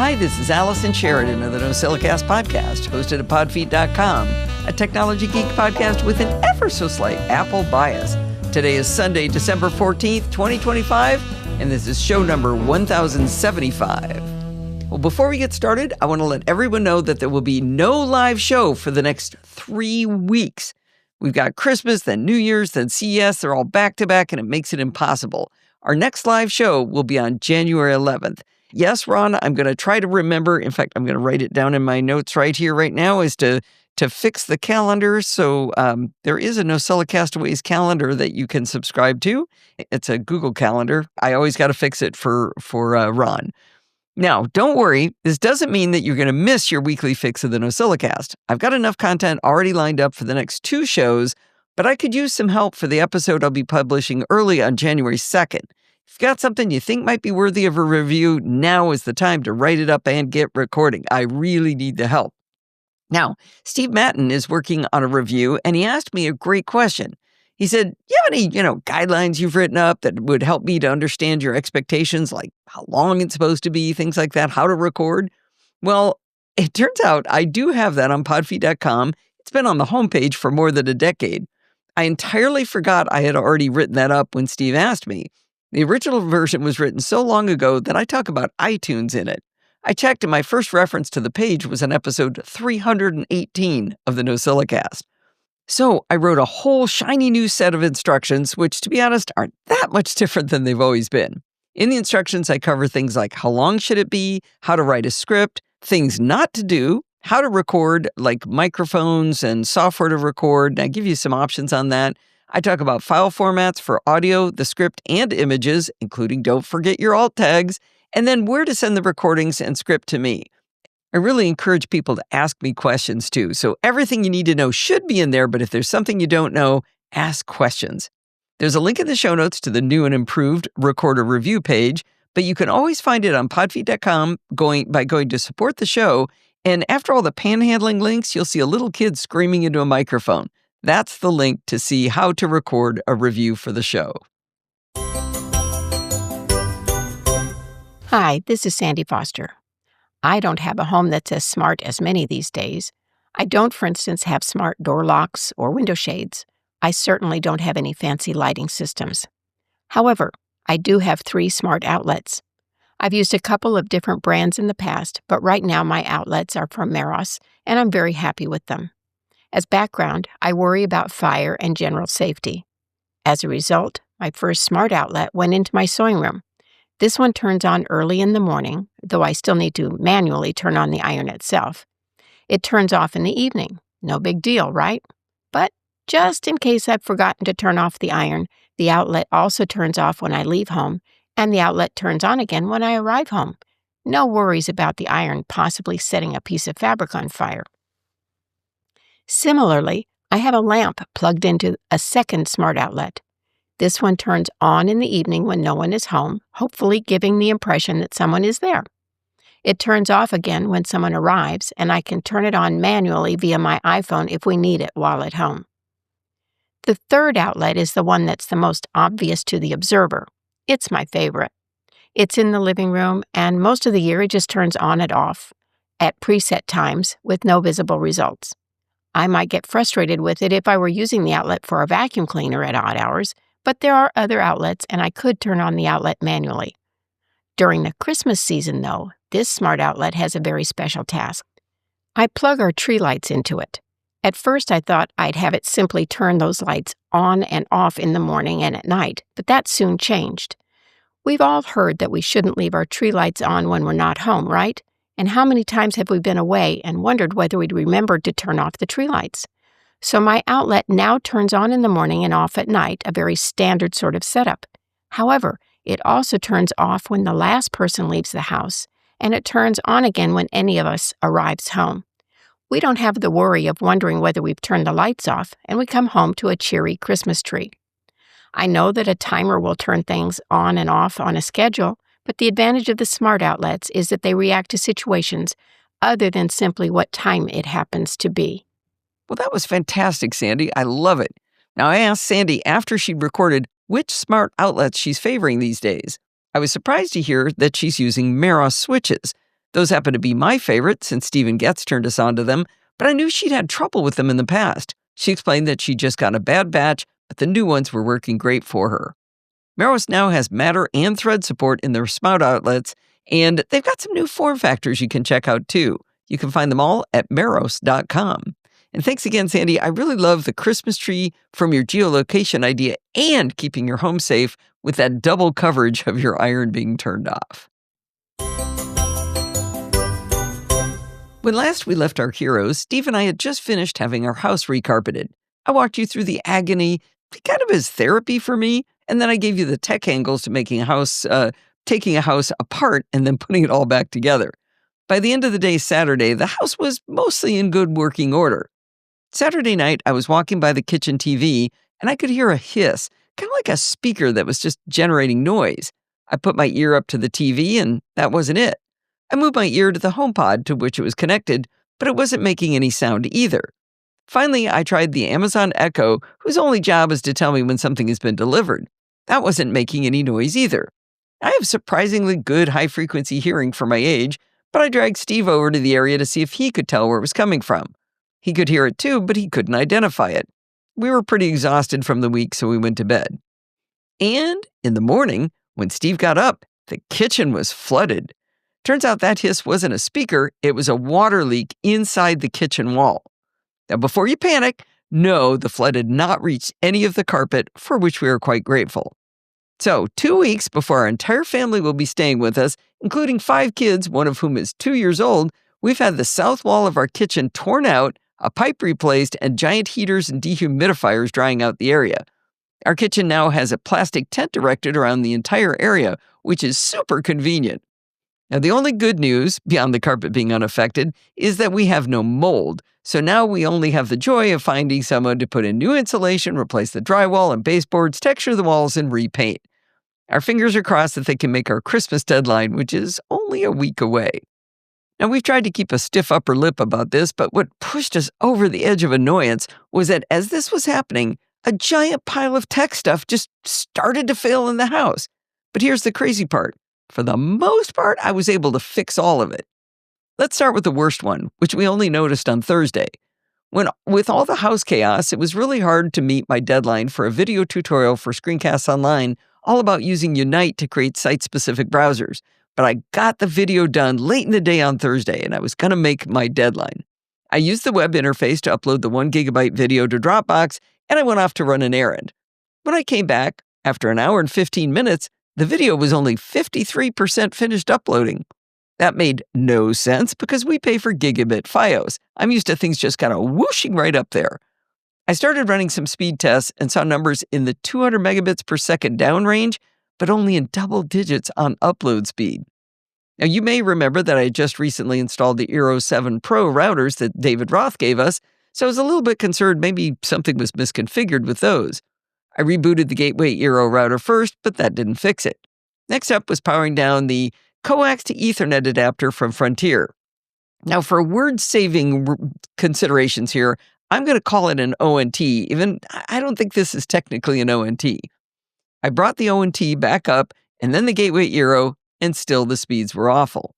Hi, this is Allison Sheridan of the Nocella Cast podcast, hosted at podfeet.com, a technology geek podcast with an ever-so-slight Apple bias. Today is Sunday, December 14th, 2025, and this is show number 1075. Well, before we get started, I want to let everyone know that there will be no live show for the next 3 weeks. We've got Christmas, then New Year's, then CES. They're all back-to-back, and it makes it impossible. Our next live show will be on January 11th. Yes, Ron, I'm going to try to remember. In fact, I'm going to write it down in my notes right here, right now, is to fix the calendar. So there is a Nocella Castaways calendar that you can subscribe to. It's a Google calendar. I always got to fix it for Ron. Now, don't worry. This doesn't mean that you're going to miss your weekly fix of the Nocella Cast. I've got enough content already lined up for the next 2 shows, but I could use some help for the episode I'll be publishing early on January 2nd. If you've got something you think might be worthy of a review, now is the time to write it up and get recording. I really need the help. Now, Steve Mattin is working on a review, and he asked me a great question. He said, you have any, guidelines you've written up that would help me to understand your expectations, like how long it's supposed to be, things like that, how to record? Well, it turns out I do have that on podfeet.com. It's been on the homepage for more than a decade. I entirely forgot I had already written that up when Steve asked me. The original version was written so long ago that I talk about iTunes in it. I checked, and my first reference to the page was on episode 318 of the Nocella Cast. So I wrote a whole shiny new set of instructions, which, to be honest, aren't that much different than they've always been. In the instructions, I cover things like how long should it be, how to write a script, things not to do, how to record, like microphones and software to record, and I give you some options on that. I talk about file formats for audio, the script, and images, including don't forget your alt tags, and then where to send the recordings and script to me. I really encourage people to ask me questions too. So everything you need to know should be in there, but if there's something you don't know, ask questions. There's a link in the show notes to the new and improved Recorder Review page, but you can always find it on podfeet.com by going to support the show. And after all the panhandling links, you'll see a little kid screaming into a microphone. That's the link to see how to record a review for the show. Hi, this is Sandy Foster. I don't have a home that's as smart as many these days. I don't, for instance, have smart door locks or window shades. I certainly don't have any fancy lighting systems. However, I do have 3 smart outlets. I've used a couple of different brands in the past, but right now my outlets are from Meros, and I'm very happy with them. As background, I worry about fire and general safety. As a result, my first smart outlet went into my sewing room. This one turns on early in the morning, though I still need to manually turn on the iron itself. It turns off in the evening. No big deal, right? But just in case I've forgotten to turn off the iron, the outlet also turns off when I leave home, and the outlet turns on again when I arrive home. No worries about the iron possibly setting a piece of fabric on fire. Similarly, I have a lamp plugged into a second smart outlet. This one turns on in the evening when no one is home, hopefully giving the impression that someone is there. It turns off again when someone arrives, and I can turn it on manually via my iPhone if we need it while at home. The third outlet is the one that's the most obvious to the observer. It's my favorite. It's in the living room, and most of the year it just turns on and off at preset times with no visible results. I might get frustrated with it if I were using the outlet for a vacuum cleaner at odd hours, but there are other outlets, and I could turn on the outlet manually. During the Christmas season, though, this smart outlet has a very special task. I plug our tree lights into it. At first, I thought I'd have it simply turn those lights on and off in the morning and at night, but that soon changed. We've all heard that we shouldn't leave our tree lights on when we're not home, right? And how many times have we been away and wondered whether we'd remembered to turn off the tree lights? So my outlet now turns on in the morning and off at night, a very standard sort of setup. However, it also turns off when the last person leaves the house, and it turns on again when any of us arrives home. We don't have the worry of wondering whether we've turned the lights off, and we come home to a cheery Christmas tree. I know that a timer will turn things on and off on a schedule, but the advantage of the smart outlets is that they react to situations other than simply what time it happens to be. Well, that was fantastic, Sandy. I love it. Now, I asked Sandy after she'd recorded which smart outlets she's favoring these days. I was surprised to hear that she's using Meros switches. Those happen to be my favorite since Stephen Getz turned us on to them, but I knew she'd had trouble with them in the past. She explained that she just got a bad batch, but the new ones were working great for her. Meros now has matter and thread support in their spout outlets, and they've got some new form factors you can check out too. You can find them all at meros.com. And thanks again, Sandy. I really love the Christmas tree from your geolocation idea and keeping your home safe with that double coverage of your iron being turned off. When last we left our heroes, Steve and I had just finished having our house recarpeted. I walked you through the agony, kind of as therapy for me, and then I gave you the tech angles to taking a house apart and then putting it all back together. By the end of the day Saturday, the house was mostly in good working order. Saturday night, I was walking by the kitchen TV, and I could hear a hiss, kind of like a speaker that was just generating noise. I put my ear up to the TV, and that wasn't it. I moved my ear to the HomePod to which it was connected, but it wasn't making any sound either. Finally, I tried the Amazon Echo, whose only job is to tell me when something has been delivered. That wasn't making any noise either. I have surprisingly good high-frequency hearing for my age, but I dragged Steve over to the area to see if he could tell where it was coming from. He could hear it too, but he couldn't identify it. We were pretty exhausted from the week, so we went to bed. And in the morning, when Steve got up, the kitchen was flooded. Turns out that hiss wasn't a speaker, it was a water leak inside the kitchen wall. Now, before you panic, no, the flood had not reached any of the carpet, for which we are quite grateful. So, 2 weeks before our entire family will be staying with us, including 5 kids, one of whom is 2 years old, we've had the south wall of our kitchen torn out, a pipe replaced, and giant heaters and dehumidifiers drying out the area. Our kitchen now has a plastic tent erected around the entire area, which is super convenient. Now, the only good news, beyond the carpet being unaffected, is that we have no mold. So now we only have the joy of finding someone to put in new insulation, replace the drywall and baseboards, texture the walls, and repaint. Our fingers are crossed that they can make our Christmas deadline, which is only a week away. Now, we've tried to keep a stiff upper lip about this, but what pushed us over the edge of annoyance was that as this was happening, a giant pile of tech stuff just started to fail in the house. But here's the crazy part. For the most part, I was able to fix all of it. Let's start with the worst one, which we only noticed on Thursday. With all the house chaos, it was really hard to meet my deadline for a video tutorial for Screencasts Online all about using Unite to create site-specific browsers. But I got the video done late in the day on Thursday, and I was going to make my deadline. I used the web interface to upload the 1 gigabyte video to Dropbox, and I went off to run an errand. When I came back, after an hour and 15 minutes, the video was only 53% finished uploading. That made no sense because we pay for gigabit FiOS. I'm used to things just kind of whooshing right up there. I started running some speed tests and saw numbers in the 200 megabits per second down range, but only in double digits on upload speed. Now, you may remember that I had just recently installed the Eero 7 Pro routers that David Roth gave us, so I was a little bit concerned maybe something was misconfigured with those. I rebooted the Gateway Eero router first, but that didn't fix it. Next up was powering down the coax to Ethernet adapter from Frontier. Now, for word-saving considerations here, I'm going to call it an ONT, even I don't think this is technically an ONT. I brought the ONT back up, and then the Gateway Eero, and still the speeds were awful.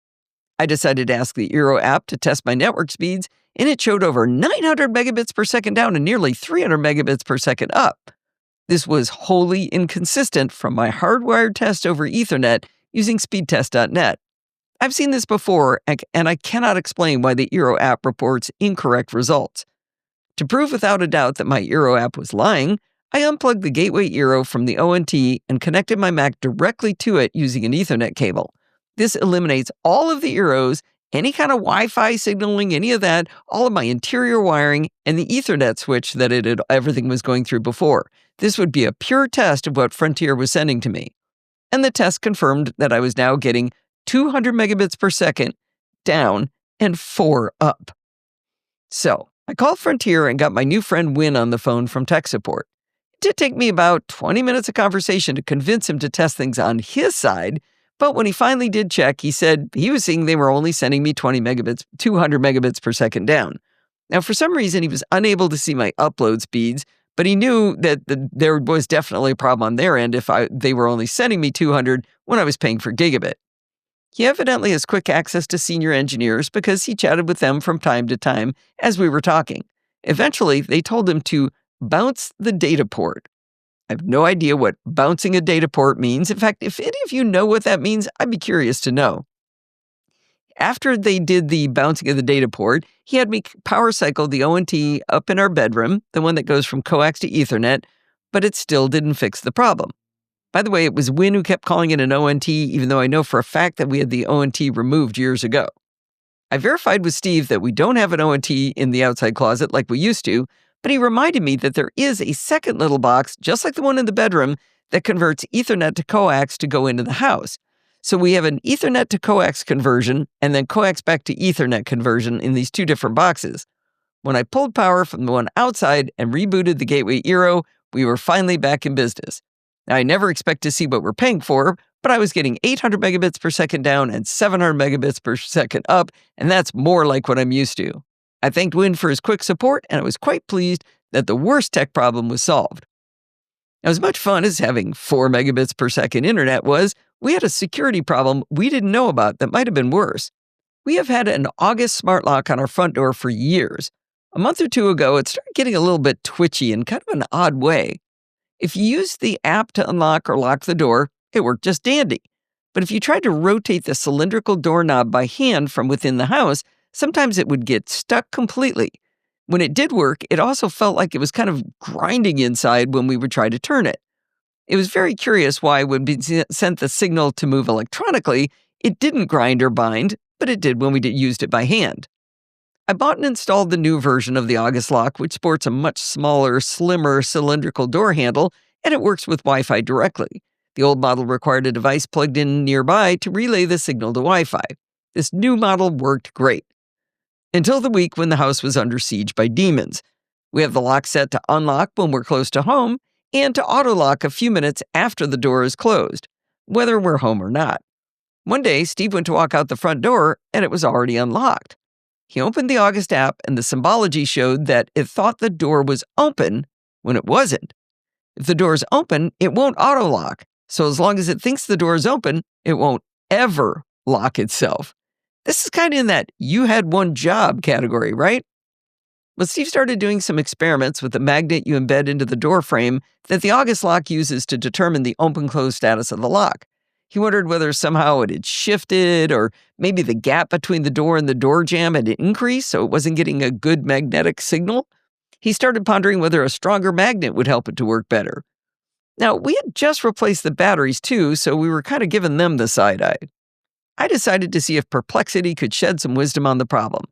I decided to ask the Eero app to test my network speeds, and it showed over 900 megabits per second down and nearly 300 megabits per second up. This was wholly inconsistent from my hardwired test over Ethernet using speedtest.net. I've seen this before, and I cannot explain why the Eero app reports incorrect results. To prove without a doubt that my Eero app was lying, I unplugged the Gateway Eero from the ONT and connected my Mac directly to it using an Ethernet cable. This eliminates all of the Eeros, any kind of Wi-Fi signaling, any of that, all of my interior wiring, and the Ethernet switch that everything was going through before. This would be a pure test of what Frontier was sending to me. And the test confirmed that I was now getting 200 megabits per second down and 4 up. So I called Frontier and got my new friend Win on the phone from tech support. It did take me about 20 minutes of conversation to convince him to test things on his side, but when he finally did check, he said he was seeing they were only sending me 200 megabits per second down. Now, for some reason, he was unable to see my upload speeds, but he knew that there was definitely a problem on their end if they were only sending me 200 when I was paying for gigabit. He evidently has quick access to senior engineers because he chatted with them from time to time as we were talking. Eventually, they told him to bounce the data port. I have no idea what bouncing a data port means. In fact, if any of you know what that means, I'd be curious to know. After they did the bouncing of the data port, he had me power cycle the ONT up in our bedroom, the one that goes from coax to Ethernet, but it still didn't fix the problem. By the way, it was Win who kept calling it an ONT, even though I know for a fact that we had the ONT removed years ago. I verified with Steve that we don't have an ONT in the outside closet like we used to, but he reminded me that there is a second little box, just like the one in the bedroom, that converts Ethernet to coax to go into the house. So we have an Ethernet to coax conversion and then coax back to Ethernet conversion in these two different boxes. When I pulled power from the one outside and rebooted the Gateway Eero, we were finally back in business. Now, I never expect to see what we're paying for, but I was getting 800 megabits per second down and 700 megabits per second up, and that's more like what I'm used to. I thanked Win for his quick support, and I was quite pleased that the worst tech problem was solved. Now, as much fun as having 4 megabits per second internet was, we had a security problem we didn't know about that might have been worse. We have had an August smart lock on our front door for years. A month or two ago, it started getting a little bit twitchy in kind of an odd way. If you used the app to unlock or lock the door, it worked just dandy. But if you tried to rotate the cylindrical doorknob by hand from within the house, sometimes it would get stuck completely. When it did work, it also felt like it was kind of grinding inside when we would try to turn it. It was very curious why when we sent the signal to move electronically, it didn't grind or bind, but it did when we used it by hand. I bought and installed the new version of the August lock, which sports a much smaller, slimmer cylindrical door handle, and it works with Wi-Fi directly. The old model required a device plugged in nearby to relay the signal to Wi-Fi. This new model worked great. Until the week when the house was under siege by demons. We have the lock set to unlock when we're close to home and to auto-lock a few minutes after the door is closed, whether we're home or not. One day, Steve went to walk out the front door, and it was already unlocked. He opened the August app, and the symbology showed that it thought the door was open when it wasn't. If the door is open, it won't auto-lock. So as long as it thinks the door is open, it won't ever lock itself. This is kind of in that you had one job category, right? But Steve started doing some experiments with the magnet you embed into the door frame that the August lock uses to determine the open-close status of the lock. He wondered whether somehow it had shifted or maybe the gap between the door and the door jamb had increased so it wasn't getting a good magnetic signal. He started pondering whether a stronger magnet would help it to work better. Now, we had just replaced the batteries too, so we were kind of giving them the side-eye. I decided to see if Perplexity could shed some wisdom on the problem.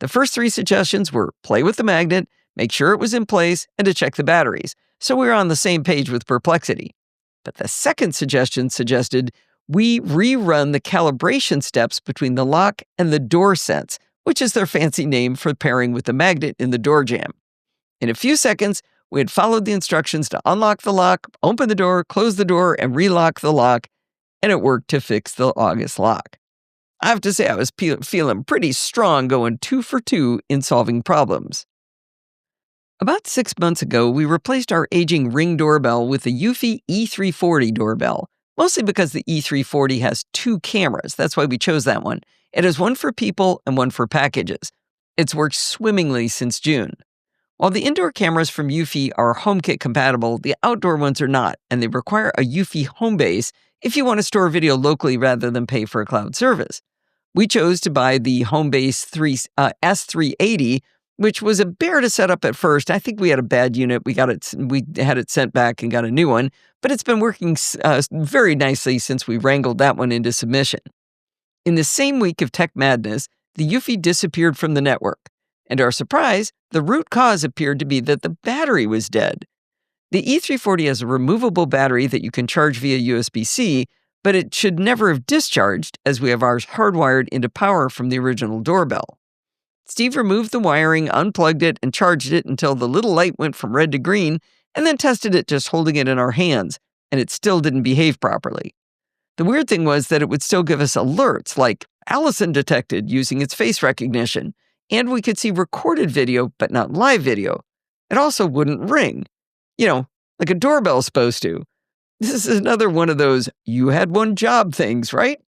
The first 3 suggestions were play with the magnet, make sure it was in place, and to check the batteries, so we were on the same page with Perplexity. But the second suggestion suggested we rerun the calibration steps between the lock and the door sense, which is their fancy name for pairing with the magnet in the door jamb. In a few seconds, we had followed the instructions to unlock the lock, open the door, close the door, and relock the lock, and it worked to fix the August lock. I have to say I was feeling pretty strong going 2 for 2 in solving problems. About 6 months ago, we replaced our aging Ring doorbell with a Eufy E340 doorbell, mostly because the E340 has 2 cameras. That's why we chose that one. It has one for people and one for packages. It's worked swimmingly since June. While the indoor cameras from Eufy are HomeKit compatible, the outdoor ones are not, and they require a Eufy home base if you want to store video locally rather than pay for a cloud service. We chose to buy the Homebase S380, which was a bear to set up at first. I think we had a bad unit. We had it sent back and got a new one, but it's been working very nicely since we wrangled that one into submission. In the same week of tech madness, the Eufy disappeared from the network. And to our surprise, the root cause appeared to be that the battery was dead. The E340 has a removable battery that you can charge via USB-C, but it should never have discharged as we have ours hardwired into power from the original doorbell. Steve removed the wiring, unplugged it, and charged it until the little light went from red to green, and then tested it just holding it in our hands, and it still didn't behave properly. The weird thing was that it would still give us alerts like Allison detected using its face recognition, and we could see recorded video but not live video. It also wouldn't ring. Like a doorbell's supposed to. This is another one of those you had one job things, right?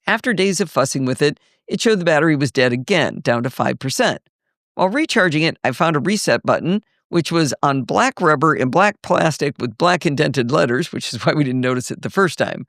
After days of fussing with it, it showed the battery was dead again, down to 5%. While recharging it, I found a reset button, which was on black rubber in black plastic with black indented letters, which is why we didn't notice it the first time.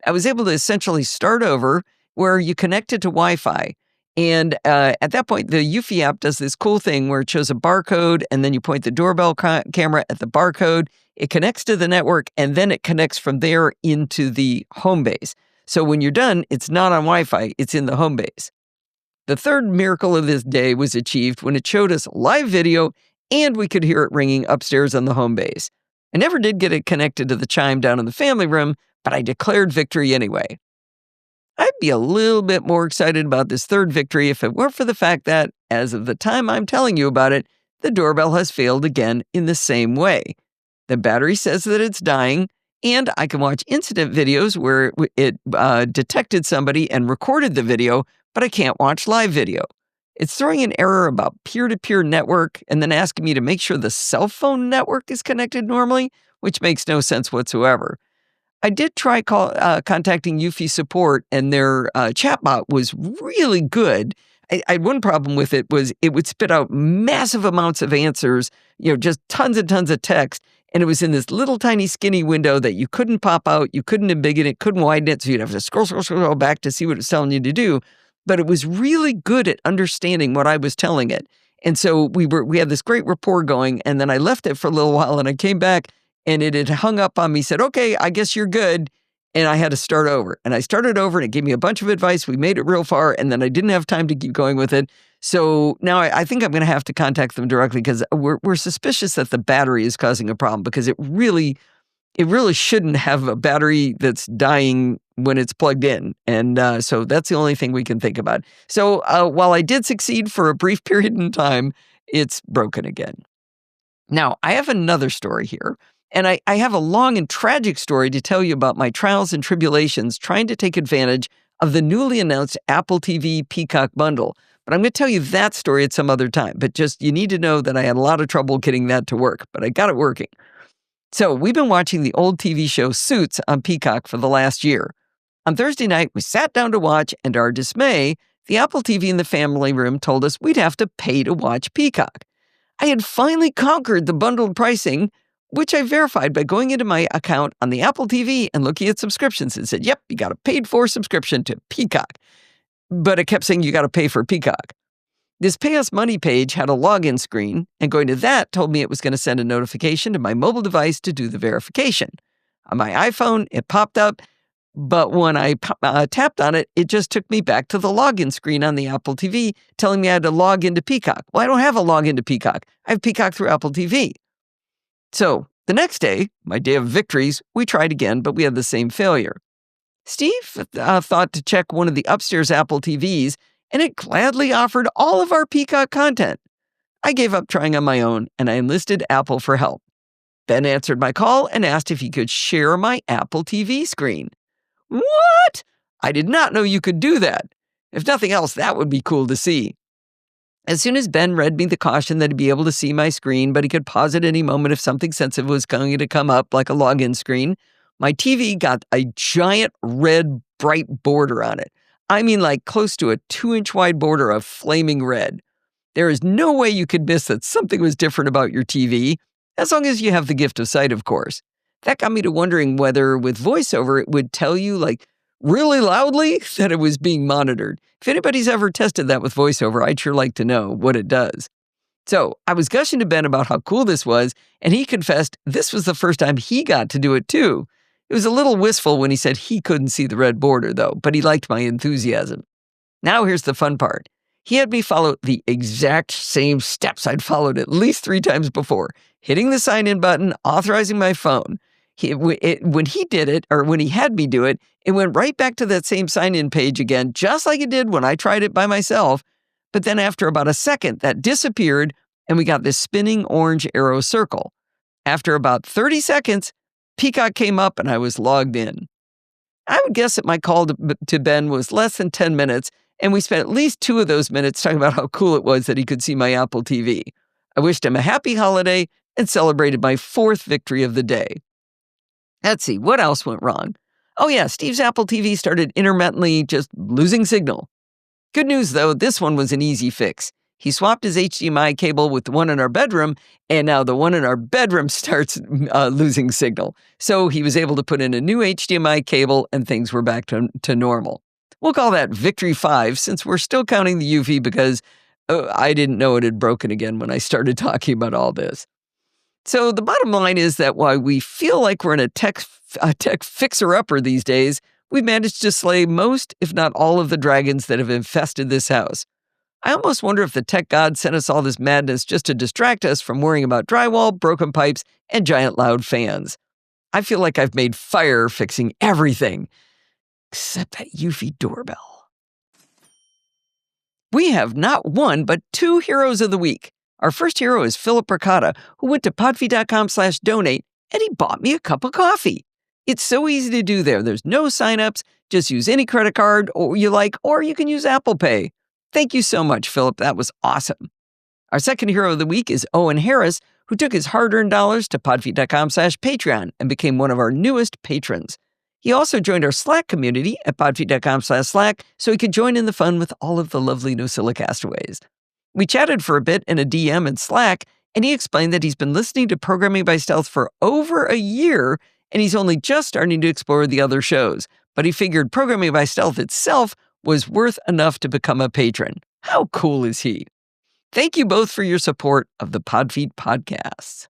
I was able to essentially start over where you connect it to Wi-Fi. And at that point, the Eufy app does this cool thing where it shows a barcode, and then you point the doorbell camera at the barcode. It connects to the network, and then it connects from there into the home base. So when you're done, it's not on Wi-Fi, it's in the home base. The third miracle of this day was achieved when it showed us live video, and we could hear it ringing upstairs on the home base. I never did get it connected to the chime down in the family room, but I declared victory anyway. I'd be a little bit more excited about this third victory if it weren't for the fact that, as of the time I'm telling you about it, the doorbell has failed again in the same way. The battery says that it's dying, and I can watch incident videos where it detected somebody and recorded the video, but I can't watch live video. It's throwing an error about peer-to-peer network and then asking me to make sure the cell phone network is connected normally, which makes no sense whatsoever. I did try contacting Eufy support, and their chatbot was really good. I had one problem with it was it would spit out massive amounts of answers, just tons and tons of text, and it was in this little tiny skinny window that you couldn't pop out, you couldn't embiggen it, couldn't widen it, so you'd have to scroll back to see what it's telling you to do. But it was really good at understanding what I was telling it. And so we had this great rapport going, and then I left it for a little while, and I came back, and it had hung up on me, said, okay, I guess you're good. And I had to start over. And I started over, and it gave me a bunch of advice. We made it real far, and then I didn't have time to keep going with it. So now I think I'm going to have to contact them directly because we're suspicious that the battery is causing a problem because it really shouldn't have a battery that's dying when it's plugged in. And so that's the only thing we can think about. So while I did succeed for a brief period in time, it's broken again. Now, I have another story here. And I have a long and tragic story to tell you about my trials and tribulations trying to take advantage of the newly announced Apple TV Peacock bundle. But I'm going to tell you that story at some other time. But just you need to know that I had a lot of trouble getting that to work, but I got it working. So we've been watching the old TV show Suits on Peacock for the last year. On Thursday night, we sat down to watch, and to our dismay, the Apple TV in the family room told us we'd have to pay to watch Peacock. I had finally conquered the bundled pricing, which I verified by going into my account on the Apple TV and looking at subscriptions and said, yep, you got a paid-for subscription to Peacock. But it kept saying you got to pay for Peacock. This Pay Us Money page had a login screen, and going to that told me it was going to send a notification to my mobile device to do the verification. On my iPhone, it popped up, but when I tapped on it, it just took me back to the login screen on the Apple TV, telling me I had to log into Peacock. Well, I don't have a login to Peacock. I have Peacock through Apple TV. So the next day, my day of victories, we tried again, but we had the same failure. Steve thought to check one of the upstairs Apple TVs, and it gladly offered all of our Peacock content. I gave up trying on my own, and I enlisted Apple for help. Ben answered my call and asked if he could share my Apple TV screen. What? I did not know you could do that. If nothing else, that would be cool to see. As soon as Ben read me the caution that he'd be able to see my screen, but he could pause at any moment if something sensitive was going to come up, like a login screen, my TV got a giant red bright border on it. I mean, like close to a 2-inch wide border of flaming red. There is no way you could miss that something was different about your TV, as long as you have the gift of sight, of course. That got me to wondering whether with VoiceOver it would tell you, like, really loudly that it was being monitored. If anybody's ever tested that with VoiceOver, I'd sure like to know what it does. So I was gushing to Ben about how cool this was, and he confessed this was the first time he got to do it too. It was a little wistful when he said he couldn't see the red border, though, but he liked my enthusiasm. Now here's the fun part. He had me follow the exact same steps I'd followed at least 3 times before, hitting the sign-in button, authorizing my phone. When he did it, or when he had me do it, it went right back to that same sign-in page again, just like it did when I tried it by myself. But then after about a second, that disappeared, and we got this spinning orange arrow circle. After about 30 seconds, Peacock came up, and I was logged in. I would guess that my call to Ben was less than 10 minutes, and we spent at least 2 of those minutes talking about how cool it was that he could see my Apple TV. I wished him a happy holiday and celebrated my 4th victory of the day. Let's see, what else went wrong? Oh yeah, Steve's Apple TV started intermittently just losing signal. Good news though, this one was an easy fix. He swapped his HDMI cable with the one in our bedroom, and now the one in our bedroom starts losing signal. So he was able to put in a new HDMI cable, and things were back to normal. We'll call that Victory 5, since we're still counting the UV because I didn't know it had broken again when I started talking about all this. So the bottom line is that while we feel like we're in a tech fixer-upper these days, we've managed to slay most, if not all, of the dragons that have infested this house. I almost wonder if the tech god sent us all this madness just to distract us from worrying about drywall, broken pipes, and giant loud fans. I feel like I've made fire fixing everything, except that UV doorbell. We have not one, but two heroes of the week. Our first hero is Philip Ricotta, who went to podfeed.com/donate, and he bought me a cup of coffee. It's so easy to do there. There's no signups. Just use any credit card or you can use Apple Pay. Thank you so much, Philip. That was awesome. Our second hero of the week is Owen Harris, who took his hard-earned dollars to podfeed.com/Patreon and became one of our newest patrons. He also joined our Slack community at podfeed.com/Slack so he could join in the fun with all of the lovely Nocella castaways. We chatted for a bit in a DM in Slack, and he explained that he's been listening to Programming by Stealth for over a year, and he's only just starting to explore the other shows. But he figured Programming by Stealth itself was worth enough to become a patron. How cool is he? Thank you both for your support of the Podfeed podcasts.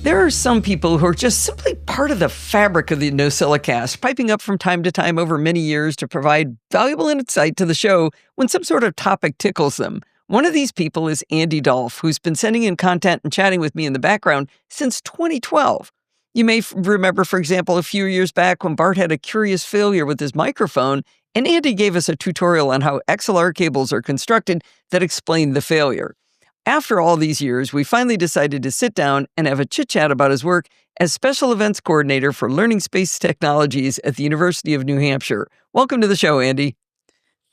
There are some people who are just simply part of the fabric of the Nocella Cast, piping up from time to time over many years to provide valuable insight to the show when some sort of topic tickles them. One of these people is Andy Dolph, who's been sending in content and chatting with me in the background since 2012. You may remember, for example, a few years back when Bart had a curious failure with his microphone, and Andy gave us a tutorial on how XLR cables are constructed that explained the failure. After all these years, we finally decided to sit down and have a chit-chat about his work as Special Events Coordinator for Learning Space Technologies at the University of New Hampshire. Welcome to the show, Andy.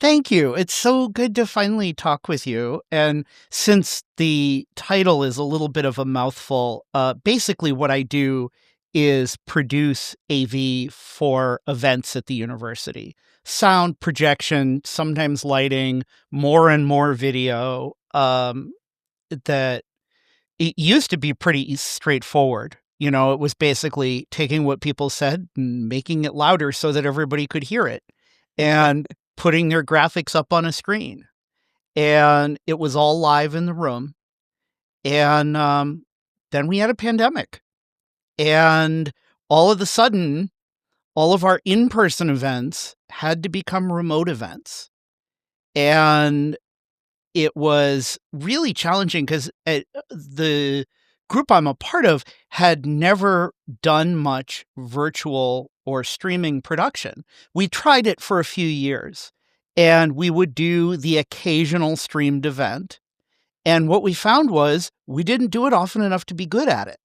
Thank you. It's so good to finally talk with you. And since the title is a little bit of a mouthful, basically what I do is produce AV for events at the university. Sound, projection, sometimes lighting, more and more video. That it used to be pretty straightforward. You know, it was basically taking what people said and making it louder so that everybody could hear it and putting their graphics up on a screen. And it was all live in the room. And then we had a pandemic. And all of a sudden, all of our in-person events had to become remote events. And it was really challenging because the group I'm a part of had never done much virtual or streaming production. We tried it for a few years, and we would do the occasional streamed event. And what we found was we didn't do it often enough to be good at it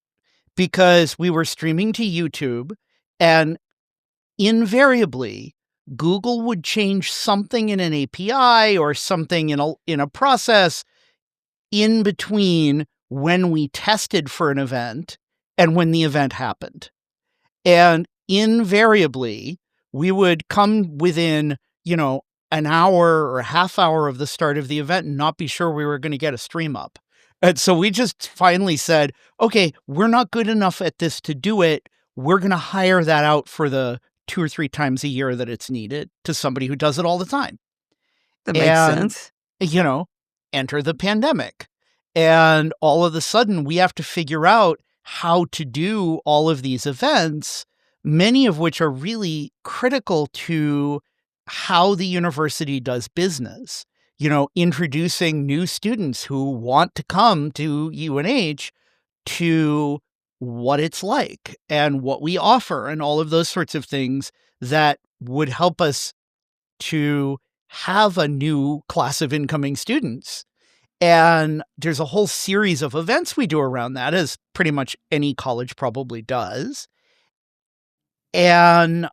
because we were streaming to YouTube, and invariably, Google would change something in an API or something in a process in between when we tested for an event and when the event happened. And invariably, we would come within, an hour or a half hour of the start of the event and not be sure we were going to get a stream up. And so we just finally said, okay, we're not good enough at this to do it. We're going to hire that out for the 2 or 3 times a year that it's needed to somebody who does it all the time. That makes sense. Enter the pandemic. And all of a sudden, we have to figure out how to do all of these events, many of which are really critical to how the university does business. Introducing new students who want to come to UNH to what it's like and what we offer and all of those sorts of things that would help us to have a new class of incoming students. And there's a whole series of events we do around that, as pretty much any college probably does. And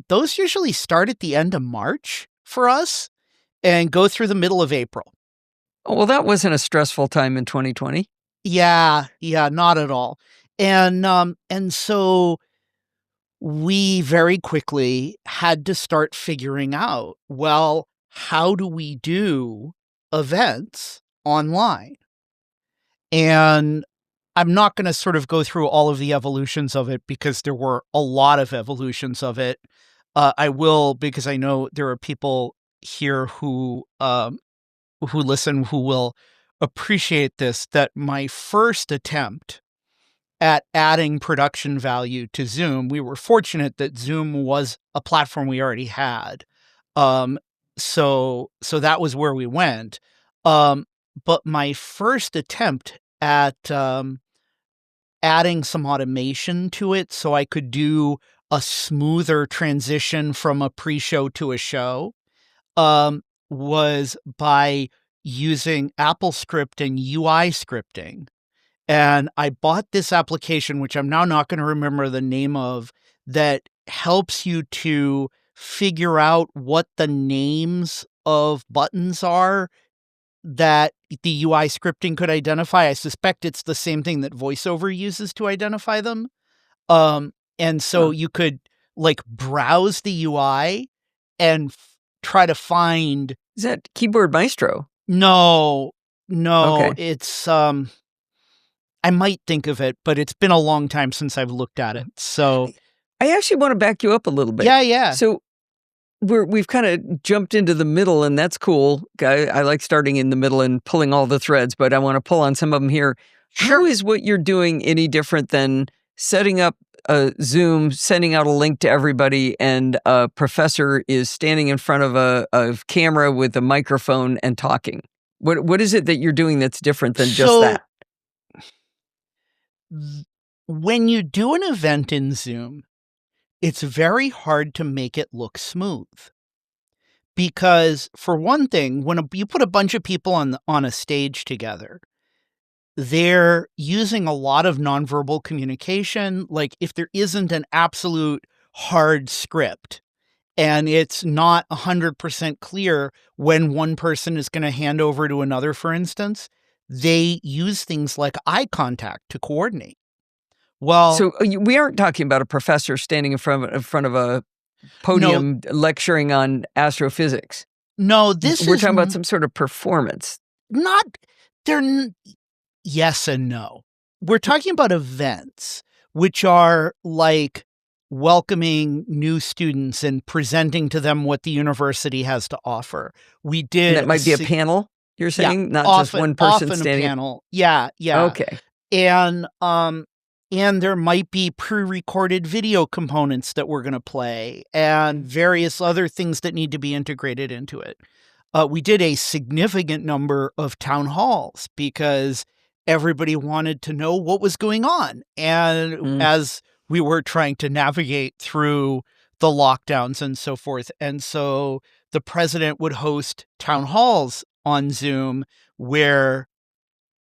those usually start at the end of March for us and go through the middle of April. Oh, well, that wasn't a stressful time in 2020. Yeah, not at all. And so we very quickly had to start figuring out, well, how do we do events online? And I'm not going to sort of go through all of the evolutions of it because there were a lot of evolutions of it. I will, because I know there are people here who listen who will appreciate this, that my first attempt at adding production value to Zoom, we were fortunate that Zoom was a platform we already had. So that was where we went. But my first attempt at adding some automation to it so I could do a smoother transition from a pre-show to a show was by using AppleScript and UI scripting. And I bought this application, which I'm now not going to remember the name of, that helps you to figure out what the names of buttons are that the UI scripting could identify. I suspect it's the same thing that VoiceOver uses to identify them. And so you could like browse the UI and try to find. Is that Keyboard Maestro? No, Okay. it's I might think of it, but it's been a long time since I've looked at it. So I actually want to back you up a little bit. yeah. So we've kind of jumped into the middle, and that's cool. I like starting in the middle and pulling all the threads, but I want to pull on some of them here. Sure. How is what you're doing any different than setting up a Zoom, sending out a link to everybody, and a professor is standing in front of a camera with a microphone and talking? What is it that you're doing that's different than just that? When you do an event in Zoom, it's very hard to make it look smooth. Because for one thing, when you put a bunch of people on a stage together, they're using a lot of nonverbal communication. Like if there isn't an absolute hard script and it's not 100% clear when one person is going to hand over to another, for instance, they use things like eye contact to coordinate. Well, so we aren't talking about a professor standing in front of a podium lecturing on astrophysics. No, we're talking about some sort of performance. Yes and no. We're talking about events, which are like welcoming new students and presenting to them what the university has to offer. We did. And that might be a panel, you're saying? Not just one person standing? A panel. Yeah. Okay. And there might be pre-recorded video components that we're going to play and various other things that need to be integrated into it. We did a significant number of town halls because everybody wanted to know what was going on. And as we were trying to navigate through the lockdowns and so forth. And so the president would host town halls on Zoom where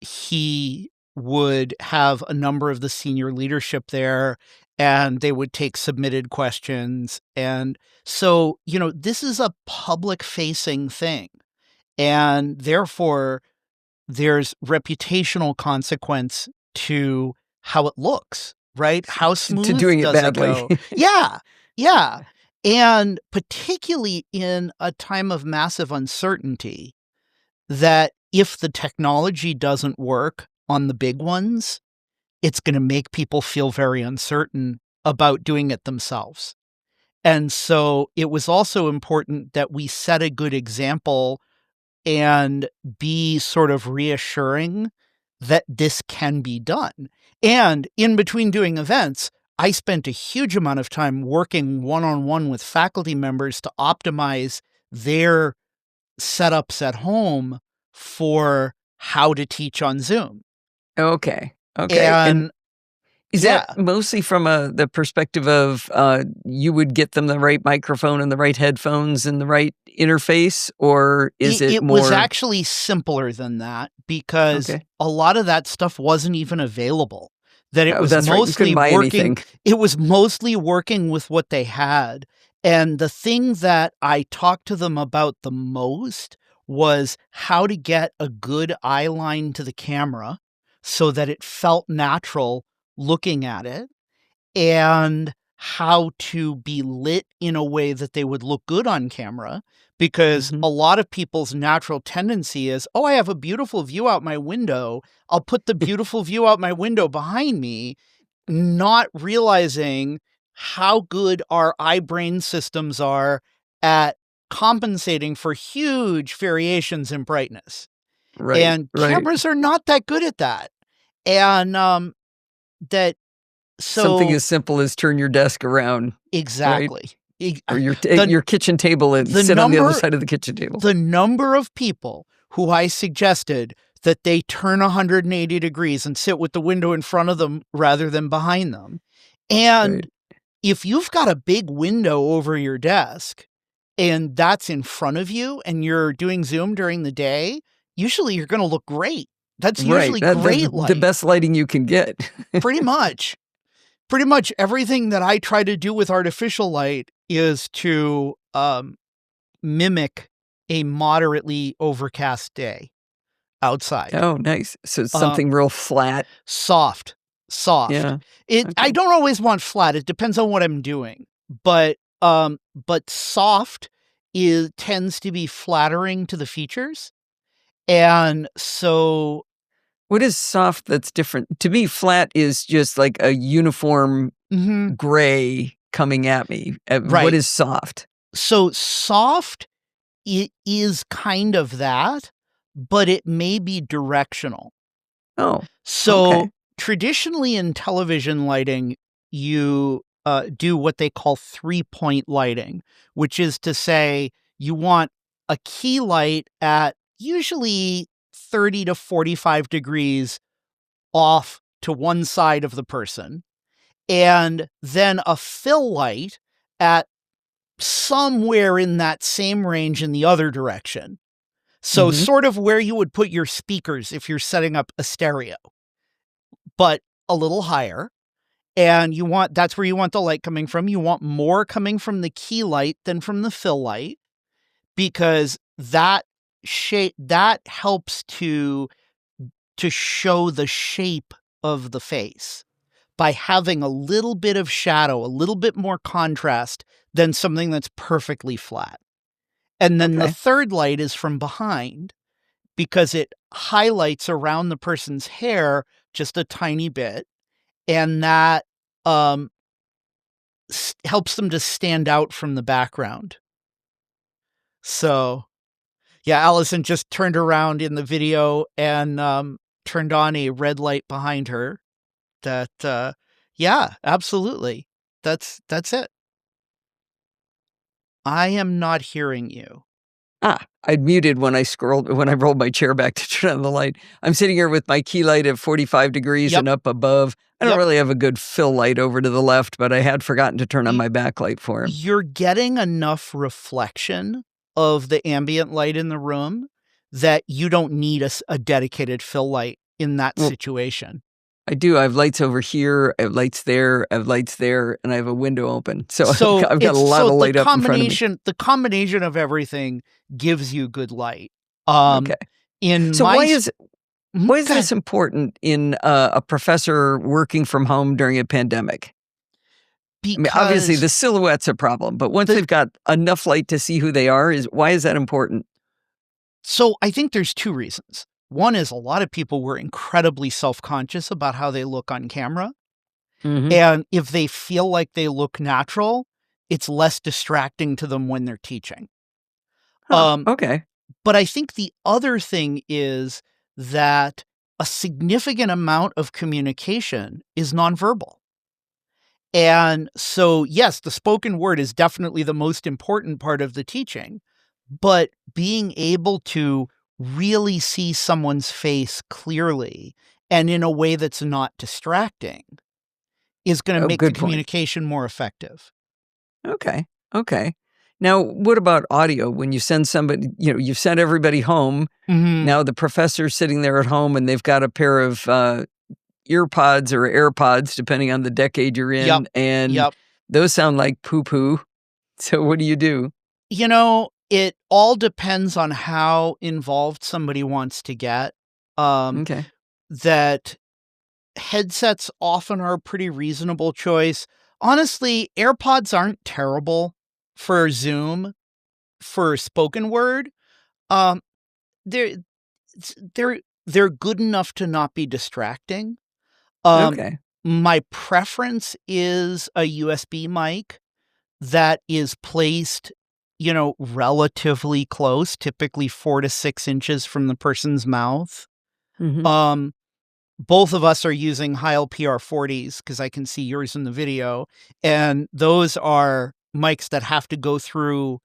he would have a number of the senior leadership there and they would take submitted questions. And so, this is a public facing thing. And therefore, there's reputational consequence to how it looks, right? How smooth to doing it does badly. It go? Yeah. And particularly in a time of massive uncertainty, that if the technology doesn't work on the big ones, it's going to make people feel very uncertain about doing it themselves. And so it was also important that we set a good example and be sort of reassuring that this can be done. And in between doing events, I spent a huge amount of time working one-on-one with faculty members to optimize their setups at home for how to teach on Zoom. Okay. And is that mostly from the perspective of you would get them the right microphone and the right headphones and the right interface, or is it more? It was actually simpler than that because a lot of that stuff wasn't even available. That it was mostly working. It was mostly working with what they had. And the thing that I talked to them about the most was how to get a good eye line to the camera so that it felt natural looking at it, and how to be lit in a way that they would look good on camera. Because Mhm. a lot of people's natural tendency is, oh, I have a beautiful view out my window. I'll put the beautiful view out my window behind me, not realizing how good our eye brain systems are at compensating for huge variations in brightness. Right, And right. cameras are not that good at that. And that Something so as simple as turn your desk around, right? exactly. Or The your kitchen table and the sit on the other number side of the kitchen table. the number of people who I suggested that they turn 180 degrees and sit with the window in front of them rather than behind them. Right, And if you've got a big window over your desk and that's in front of you and you're doing Zoom during the day, usually you're going to look great. That's right. usually That's great the light. best lighting you can get. Pretty much. Pretty much everything that I try to do with artificial light is to mimic a moderately overcast day outside. Oh, nice. So it's Um, something real flat. soft. Yeah. I Okay. don't always want flat. It depends on what I'm doing. But soft tends to be flattering to the features. And so What is soft that's different? To me, flat is just like a uniform mhm, gray coming at me. What right. is soft? So soft, it is kind of that, but it may be directional. Oh, So okay. traditionally in television lighting, you do what they call 3-point lighting, which is to say you want a key light at usually 30 to 45 degrees off to one side of the person, and then a fill light at somewhere in that same range in the other direction. So Mhm. sort of where you would put your speakers if you're setting up a stereo, but a little higher. And that's where you want the light coming from. You want more coming from the key light than from the fill light, because that helps to show the shape of the face by having a little bit of shadow, a little bit more contrast than something that's perfectly flat. And then the Okay. third light is from behind, because it highlights around the person's hair just a tiny bit, and that um, helps them to stand out from the background. So, yeah, Allison just turned around in the video and turned on a red light behind her. That, yeah, absolutely. That's it. I am not hearing you. I'd muted when I rolled my chair back to turn on the light. I'm sitting here with my key light at 45 degrees Yep, and up above. I don't yep. really have a good fill light over to the left, but I had forgotten to turn on Y- my backlight for him. You're getting enough reflection of the ambient light in the room that you don't need a dedicated fill light in that Well, situation. I do. I have lights over here. I have lights there. I have lights there, and I have a window open. So So I've got a it's lot so of light up in front of me. the combination of everything gives you good light. Okay. In So my why is go ahead. this important in a professor working from home during a pandemic? I mean, obviously Because the silhouette's a problem, but once the they've got enough light to see who they are, why is that important? so I think there's two reasons. One is a lot of people were incredibly self-conscious about how they look on camera, Mhm. and if they feel like they look natural, it's less distracting to them when they're teaching. Huh, Um, okay. but I think the other thing is that a significant amount of communication is nonverbal. And so, yes, the spoken word is definitely the most important part of the teaching, but being able to really see someone's face clearly and in a way that's not distracting is going to Oh, make the good point. communication more effective. Okay, okay. Now, what about audio? When you send somebody, you've sent everybody home. Mhm. Now the professor's sitting there at home and they've got a pair of ear pods or AirPods, depending on the decade you're Yep. in, and Yep. those sound like poo-poo. So what do you do? You know, It all depends on how involved somebody wants to get. Okay. That headsets often are a pretty reasonable choice. Honestly, AirPods aren't terrible for Zoom, for spoken word. Um, they're they're good enough to not be distracting. Okay. My preference is a USB mic that is placed, relatively close, typically 4 to 6 inches from the person's mouth. Hmm. Um, Both of us are using Heil PR40s because I can see yours in the video, and those are mics that have to go through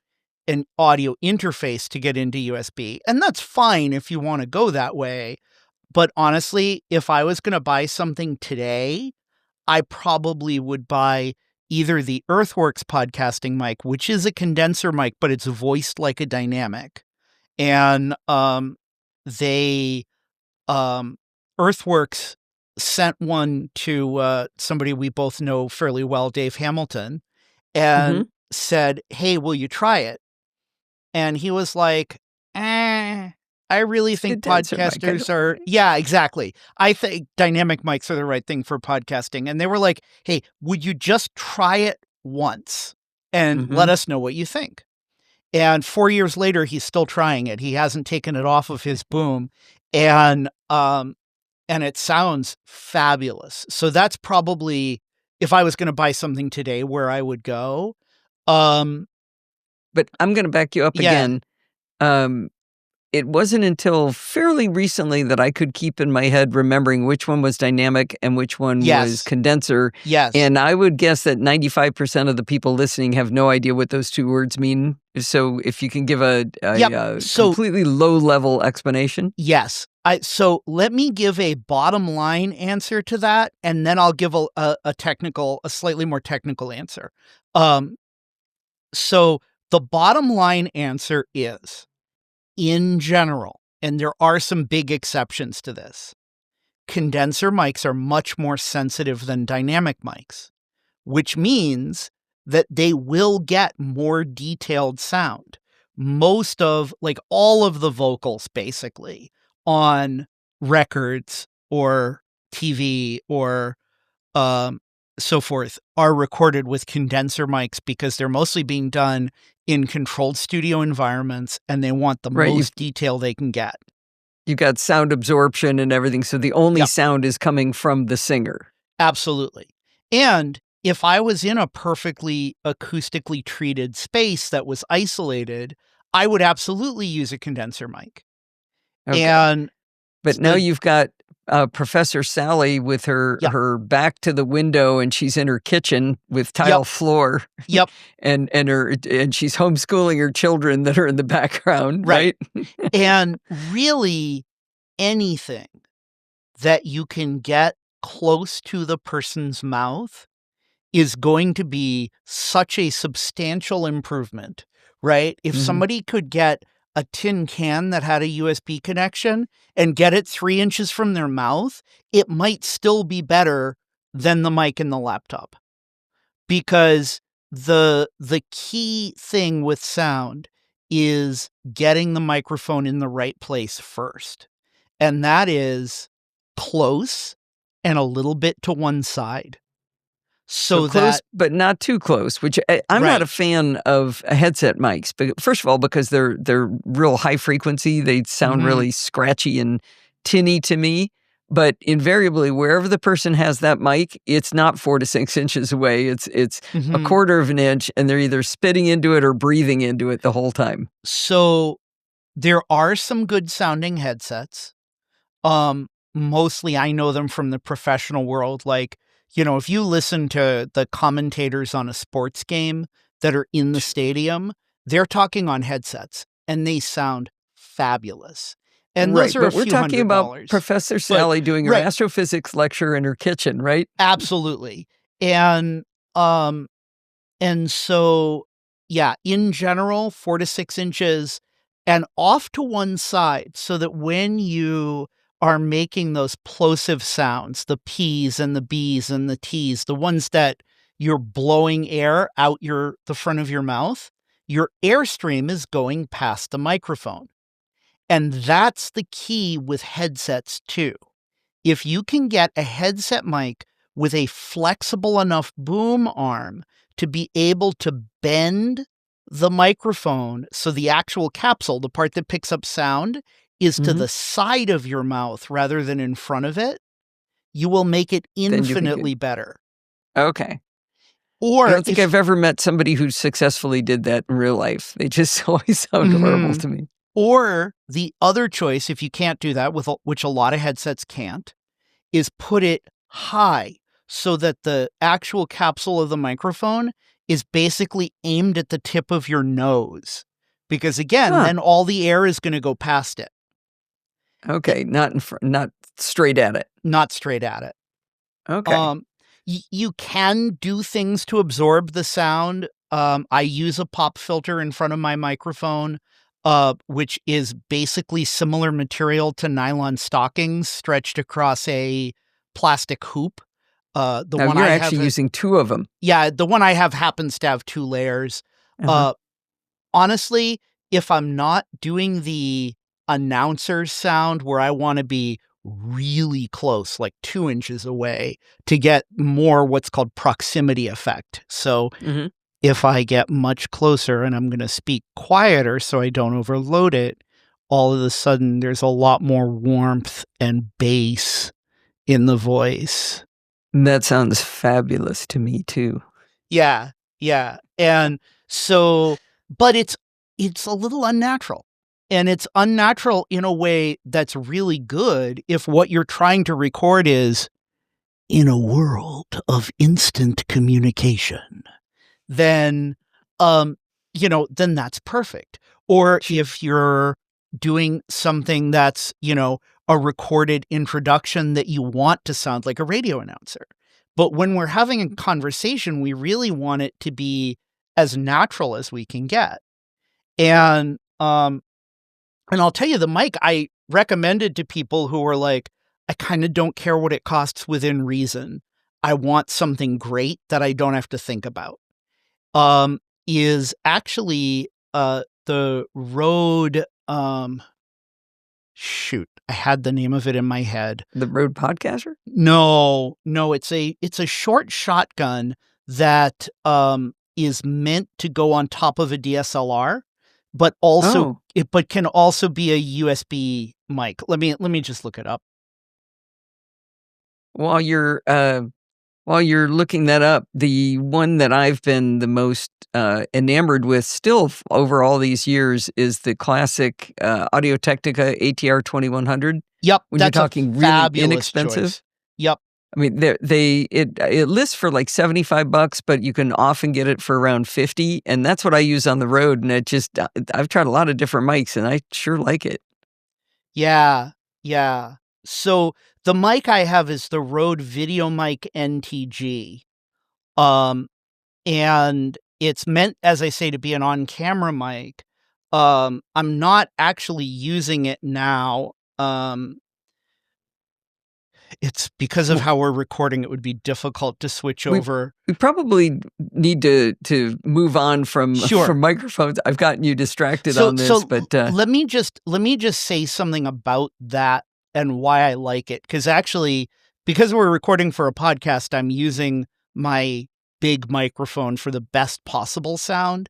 an audio interface to get into USB, and that's fine if you want to go that way. But honestly, if I was going to buy something today, I probably would buy either the Earthworks podcasting mic, which is a condenser mic, but it's voiced like a dynamic. And they Earthworks sent one to somebody we both know fairly well, Dave Hamilton, Hmm. and said, "Hey, will you try it?" And he was like, I really think Condenser mic. I podcasters don't- are, yeah, exactly. I think dynamic mics are the right thing for podcasting. And they were like, "Hey, would you just try it once and let Mhm. us know what you think?" And 4 years later, he's still trying it. He hasn't taken it off of his boom. And, and it sounds fabulous. So that's probably, if I was going to buy something today, where I would go. But I'm gonna back you up Yeah. again. Um, it wasn't until fairly recently that I could keep in my head remembering which one was dynamic and which one was Yes. condenser, Yes. and I would guess that 95% of the people listening have no idea what those 2 words mean. So if you can give Yep. So completely low-level explanation? yes. So let me give a bottom line answer to that, and then I'll give a slightly more technical answer. So the bottom line answer is, in general, and there are some big exceptions to this, condenser mics are much more sensitive than dynamic mics, which means that they will get more detailed sound. Most of, like all of the vocals basically on records or TV or so forth are recorded with condenser mics because they're mostly being done in controlled studio environments and they want the Right, most detail they can get. you've got sound absorption and everything, so the only Yep. sound is coming from the singer. Absolutely. And if I was in a perfectly acoustically treated space that was isolated, I would absolutely use a condenser mic. Okay. And But now the you've got Professor Sally with her Yep. her back to the window, and she's in her kitchen with tile Yep. floor, Yep. and she's homeschooling her children that are in the background, Right. right? And really anything that you can get close to the person's mouth is going to be such a substantial improvement, right? If Mhm. somebody could get a tin can that had a USB connection and get it 3 inches from their mouth, it might still be better than the mic in the laptop. Because the key thing with sound is getting the microphone in the right place first. And that is close and a little bit to one side. So So close, that but not too close. Which I'm not Right. a fan of headset mics. But first of all, because they're real high frequency, they sound Mhm. really scratchy and tinny to me. But invariably, wherever the person has that mic, it's not 4 to 6 inches away. It's a Mhm. quarter of an inch, and they're either spitting into it or breathing into it the whole time. So there are some good sounding headsets. Mostly I know them from the professional world. Like, if you listen to the commentators on a sports game that are in the stadium, they're talking on headsets and they sound fabulous. And those Right, are a but we're few talking about $100. Professor But Sally doing her right, astrophysics lecture in her kitchen, right? absolutely. And um And so, yeah, in general, 4 to 6 inches and off to one side so that when you are making those plosive sounds, the P's and the B's and the T's, the ones that you're blowing air out the front of your mouth, your airstream is going past the microphone. And that's the key with headsets too. If you can get a headset mic with a flexible enough boom arm to be able to bend the microphone so the actual capsule, the part that picks up sound, is to the side of your mouth rather than in front of it, you will make it infinitely better. Okay. Or I don't think I've ever met somebody who successfully did that in real life. They just always sound horrible to me. Or the other choice, if you can't do that, which a lot of headsets can't, is put it high so that the actual capsule of the microphone is basically aimed at the tip of your nose. Because again, then all the air is going to go past it. Okay, not straight at it. Not straight at it. Okay. You can do things to absorb the sound. I use a pop filter in front of my microphone, which is basically similar material to nylon stockings stretched across a plastic hoop. Now you're actually using two of them. Yeah, the one I have happens to have 2 layers. Honestly, if I'm not doing the announcer's sound where I want to be really close, like 2 inches away, to get more what's called proximity effect. So if I get much closer and I'm going to speak quieter so I don't overload it, all of a sudden there's a lot more warmth and bass in the voice. That sounds fabulous to me too. Yeah. And so, but it's a little unnatural. And it's unnatural in a way that's really good if what you're trying to record is in a world of instant communication. Then, then that's perfect. Or if you're doing something that's, a recorded introduction that you want to sound like a radio announcer. But when we're having a conversation, we really want it to be as natural as we can get. And I'll tell you, the mic I recommended to people who were like, I kind of don't care what it costs within reason. I want something great that I don't have to think about. Is actually the Rode, shoot, I had the name of it in my head. The Rode Podcaster? No, it's a short shotgun that is meant to go on top of a DSLR, but also but can also be a USB mic. Let me just look it up. While you're looking that up, the one that I've been the most enamored with still over all these years is the classic Audio-Technica ATR 2100. Yep, when you're talking really inexpensive. Choice. Yep. I mean, it lists for like $75, but you can often get it for around $50, and that's what I use on the road. And I've tried a lot of different mics, and I sure like it. Yeah. So the mic I have is the Rode VideoMic NTG, and it's meant, as I say, to be an on-camera mic. I'm not actually using it now. It's because of how we're recording, it would be difficult to switch over. We probably need to move on from microphones. I've gotten you distracted on this, but let me just say something about that and why I like it. Because we're recording for a podcast, I'm using my big microphone for the best possible sound.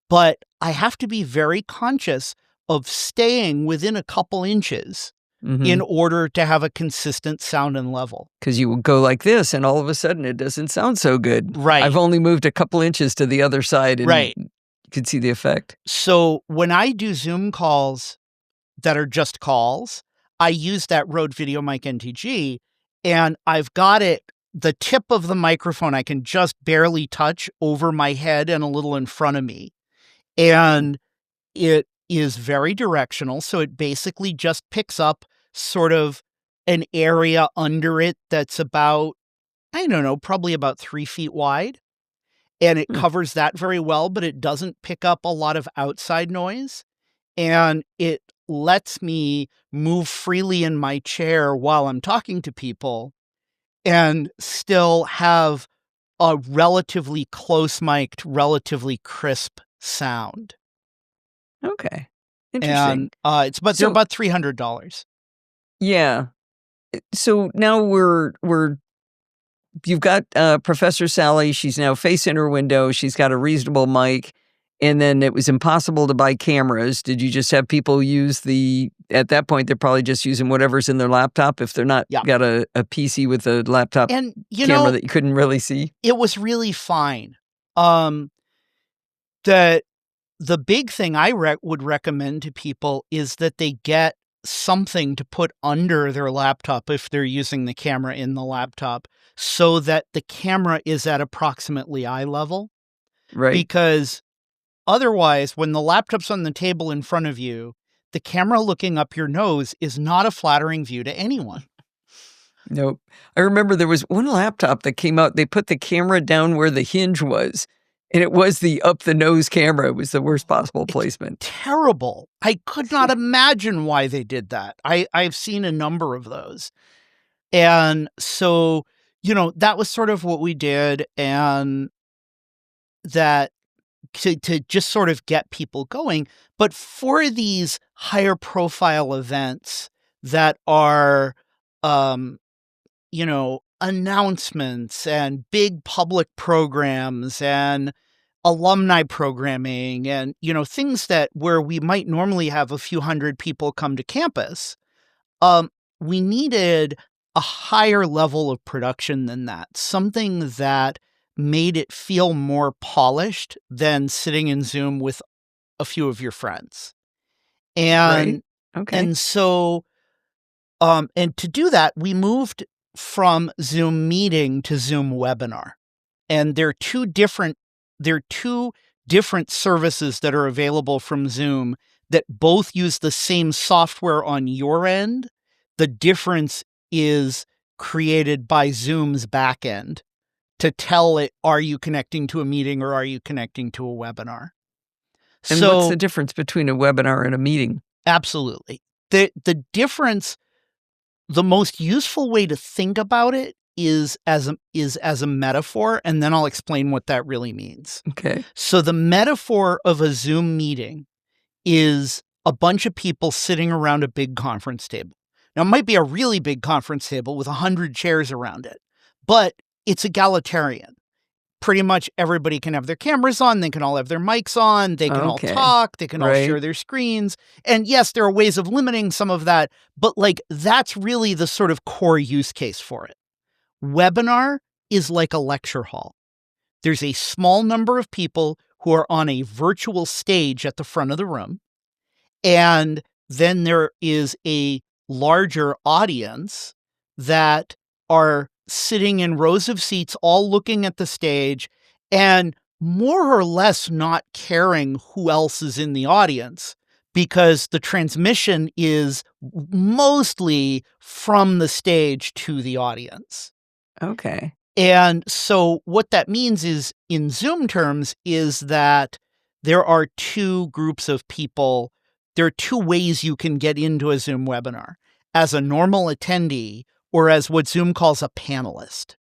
But I have to be very conscious of staying within a couple inches in order to have a consistent sound and level. Because you will go like this, and all of a sudden it doesn't sound so good. Right. I've only moved a couple inches to the other side, and you can see the effect. So when I do Zoom calls that are just calls, I use that Rode VideoMic NTG, and I've got it, the tip of the microphone I can just barely touch over my head and a little in front of me. And it is very directional, so it basically just picks up sort of an area under it that's about, I don't know, probably about 3 feet wide. And it covers that very well, but it doesn't pick up a lot of outside noise. And it lets me move freely in my chair while I'm talking to people and still have a relatively close-mic'd, relatively crisp sound. Okay. And Interesting. they're about $300. Yeah. So now you've got Professor Sally. She's now facing her window. She's got a reasonable mic. And then it was impossible to buy cameras. Did you just have people use at that point, they're probably just using whatever's in their laptop if they're not got a PC with a laptop And, camera that you couldn't really see? It was really fine. The big thing I would recommend to people is that they get something to put under their laptop if they're using the camera in the laptop so that the camera is at approximately eye level. Right. Because otherwise, when the laptop's on the table in front of you, the camera looking up your nose is not a flattering view to anyone. Nope. I remember there was one laptop that came out. They put the camera down where the hinge was, and it was the up the nose camera. It was the worst possible placement. Terrible. I could not imagine why they did that. I've seen a number of those. And so, that was sort of what we did. And that to just sort of get people going. But for these higher profile events that are, announcements and big public programs and alumni programming and, things where we might normally have a few hundred people come to campus, we needed a higher level of production than that, something that made it feel more polished than sitting in Zoom with a few of your friends. And, right. Okay. And so, and to do that, we moved from Zoom meeting to Zoom webinar. And they're two different services that are available from Zoom that both use the same software on your end. The difference is created by Zoom's backend to tell it, are you connecting to a meeting or are you connecting to a webinar? And what's the difference between a webinar and a meeting? Absolutely. The difference, the most useful way to think about it is as a metaphor, and then I'll explain what that really means. Okay. So the metaphor of a Zoom meeting is a bunch of people sitting around a big conference table. Now, it might be a really big conference table with 100 chairs around it, but it's egalitarian. Pretty much everybody can have their cameras on. They can all have their mics on. They can all talk. They can all share their screens. And yes, there are ways of limiting some of that, but that's really the sort of core use case for it. Webinar is like a lecture hall. There's a small number of people who are on a virtual stage at the front of the room. And then there is a larger audience that are sitting in rows of seats, all looking at the stage and more or less not caring who else is in the audience because the transmission is mostly from the stage to the audience. Okay. And so what that means is, in Zoom terms, is that there are two groups of people. There are two ways you can get into a Zoom webinar: as a normal attendee or as what Zoom calls a panelist.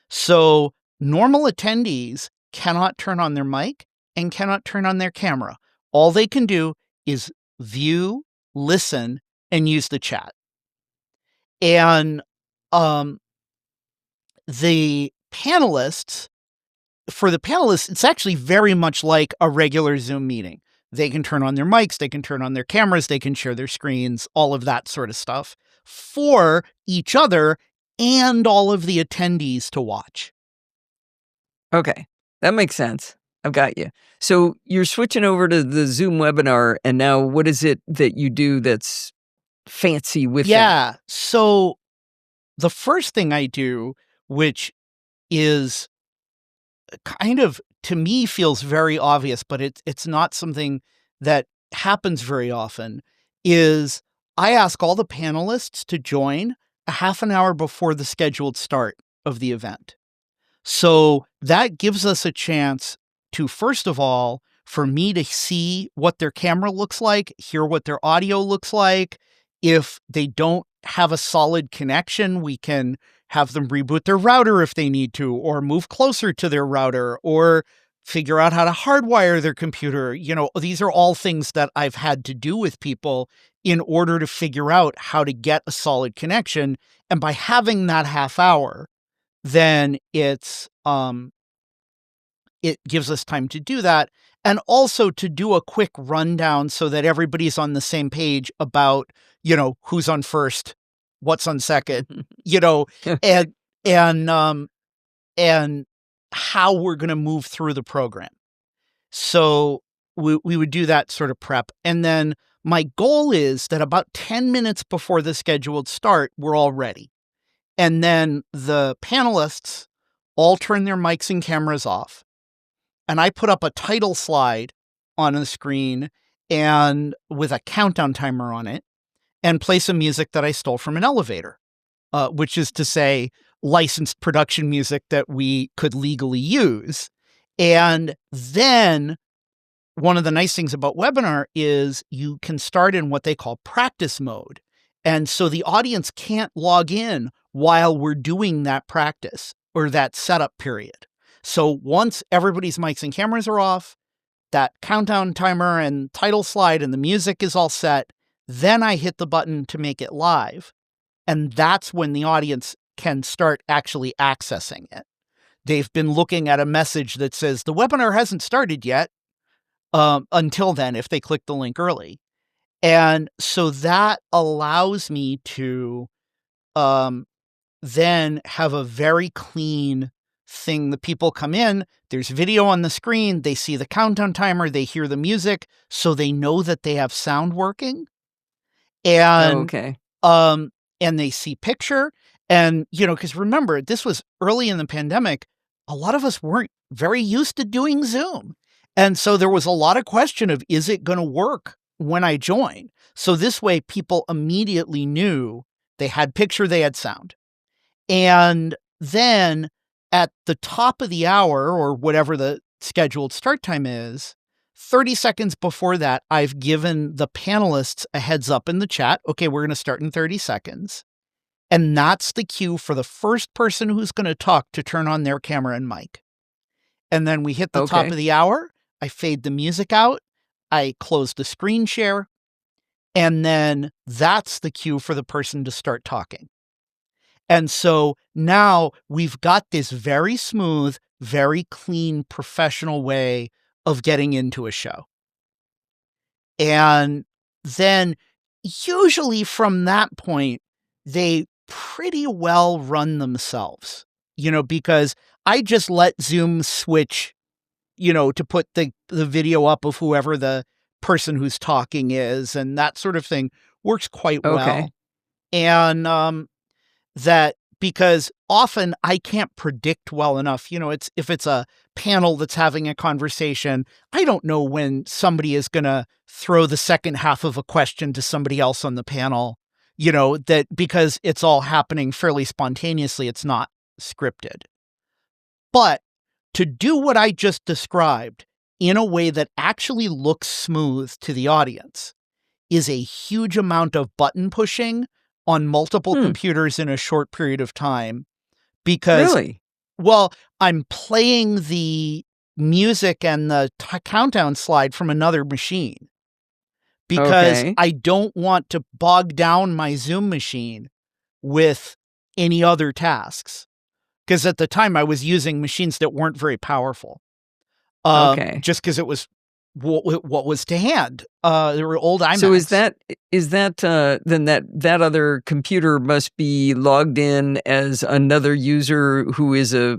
So normal attendees cannot turn on their mic and cannot turn on their camera. All they can do is view, listen, and use the chat. And the panelists, it's actually very much like a regular Zoom meeting. They can turn on their mics, they can turn on their cameras, they can share their screens, all of that sort of stuff for each other and all of the attendees to watch. Okay, that makes sense. I've got you. So you're switching over to the Zoom webinar, and now what is it that you do that's fancy with it? Yeah, so the first thing I do, which is kind of, to me, feels very obvious, but it's not something that happens very often, is I ask all the panelists to join a half an hour before the scheduled start of the event. So that gives us a chance to, first of all, for me to see what their camera looks like, hear what their audio looks like. If they don't have a solid connection, we can have them reboot their router if they need to, or move closer to their router, or figure out how to hardwire their computer. These are all things that I've had to do with people in order to figure out how to get a solid connection. And by having that half hour, then it gives us time to do that. And also to do a quick rundown so that everybody's on the same page about, who's on first, what's on second, and how we're going to move through the program. So we would do that sort of prep. And then my goal is that about 10 minutes before the scheduled start, we're all ready. And then the panelists all turn their mics and cameras off. And I put up a title slide on the screen and with a countdown timer on it and play some music that I stole from an elevator, which is to say licensed production music that we could legally use. And then one of the nice things about webinar is you can start in what they call practice mode. And so the audience can't log in while we're doing that practice or that setup period. So once everybody's mics and cameras are off, that countdown timer and title slide and the music is all set, then I hit the button to make it live. And that's when the audience can start actually accessing it. They've been looking at a message that says the webinar hasn't started yet until then, if they click the link early. And so that allows me to then have a very clean thing. The people come in, there's video on the screen, they see the countdown timer, they hear the music, so they know that they have sound working. And and they see picture. And, because remember, this was early in the pandemic, a lot of us weren't very used to doing Zoom. And so there was a lot of question of, is it going to work when I join? So this way, people immediately knew they had picture, they had sound. And then at the top of the hour or whatever the scheduled start time is, 30 seconds before that, I've given the panelists a heads up in the chat. Okay, we're going to start in 30 seconds. And that's the cue for the first person who's going to talk to turn on their camera and mic. And then we hit the top of the hour. I fade the music out. I close the screen share. And then that's the cue for the person to start talking. And so now we've got this very smooth, very clean, professional way of getting into a show. And then usually from that point, they pretty well run themselves, because I just let Zoom switch, to put the video up of whoever the person who's talking is, and that sort of thing works quite well. And that because often I can't predict well enough, if it's a panel that's having a conversation, I don't know when somebody is going to throw the second half of a question to somebody else on the panel, that because it's all happening fairly spontaneously, it's not scripted. But to do what I just described in a way that actually looks smooth to the audience is a huge amount of button pushing on multiple computers in a short period of time. Because, well, I'm playing the music and the countdown slide from another machine. Because I don't want to bog down my Zoom machine with any other tasks. Because at the time I was using machines that weren't very powerful. Just because it was what was to hand. There were old iMacs. So is that then that other computer must be logged in as another user who is a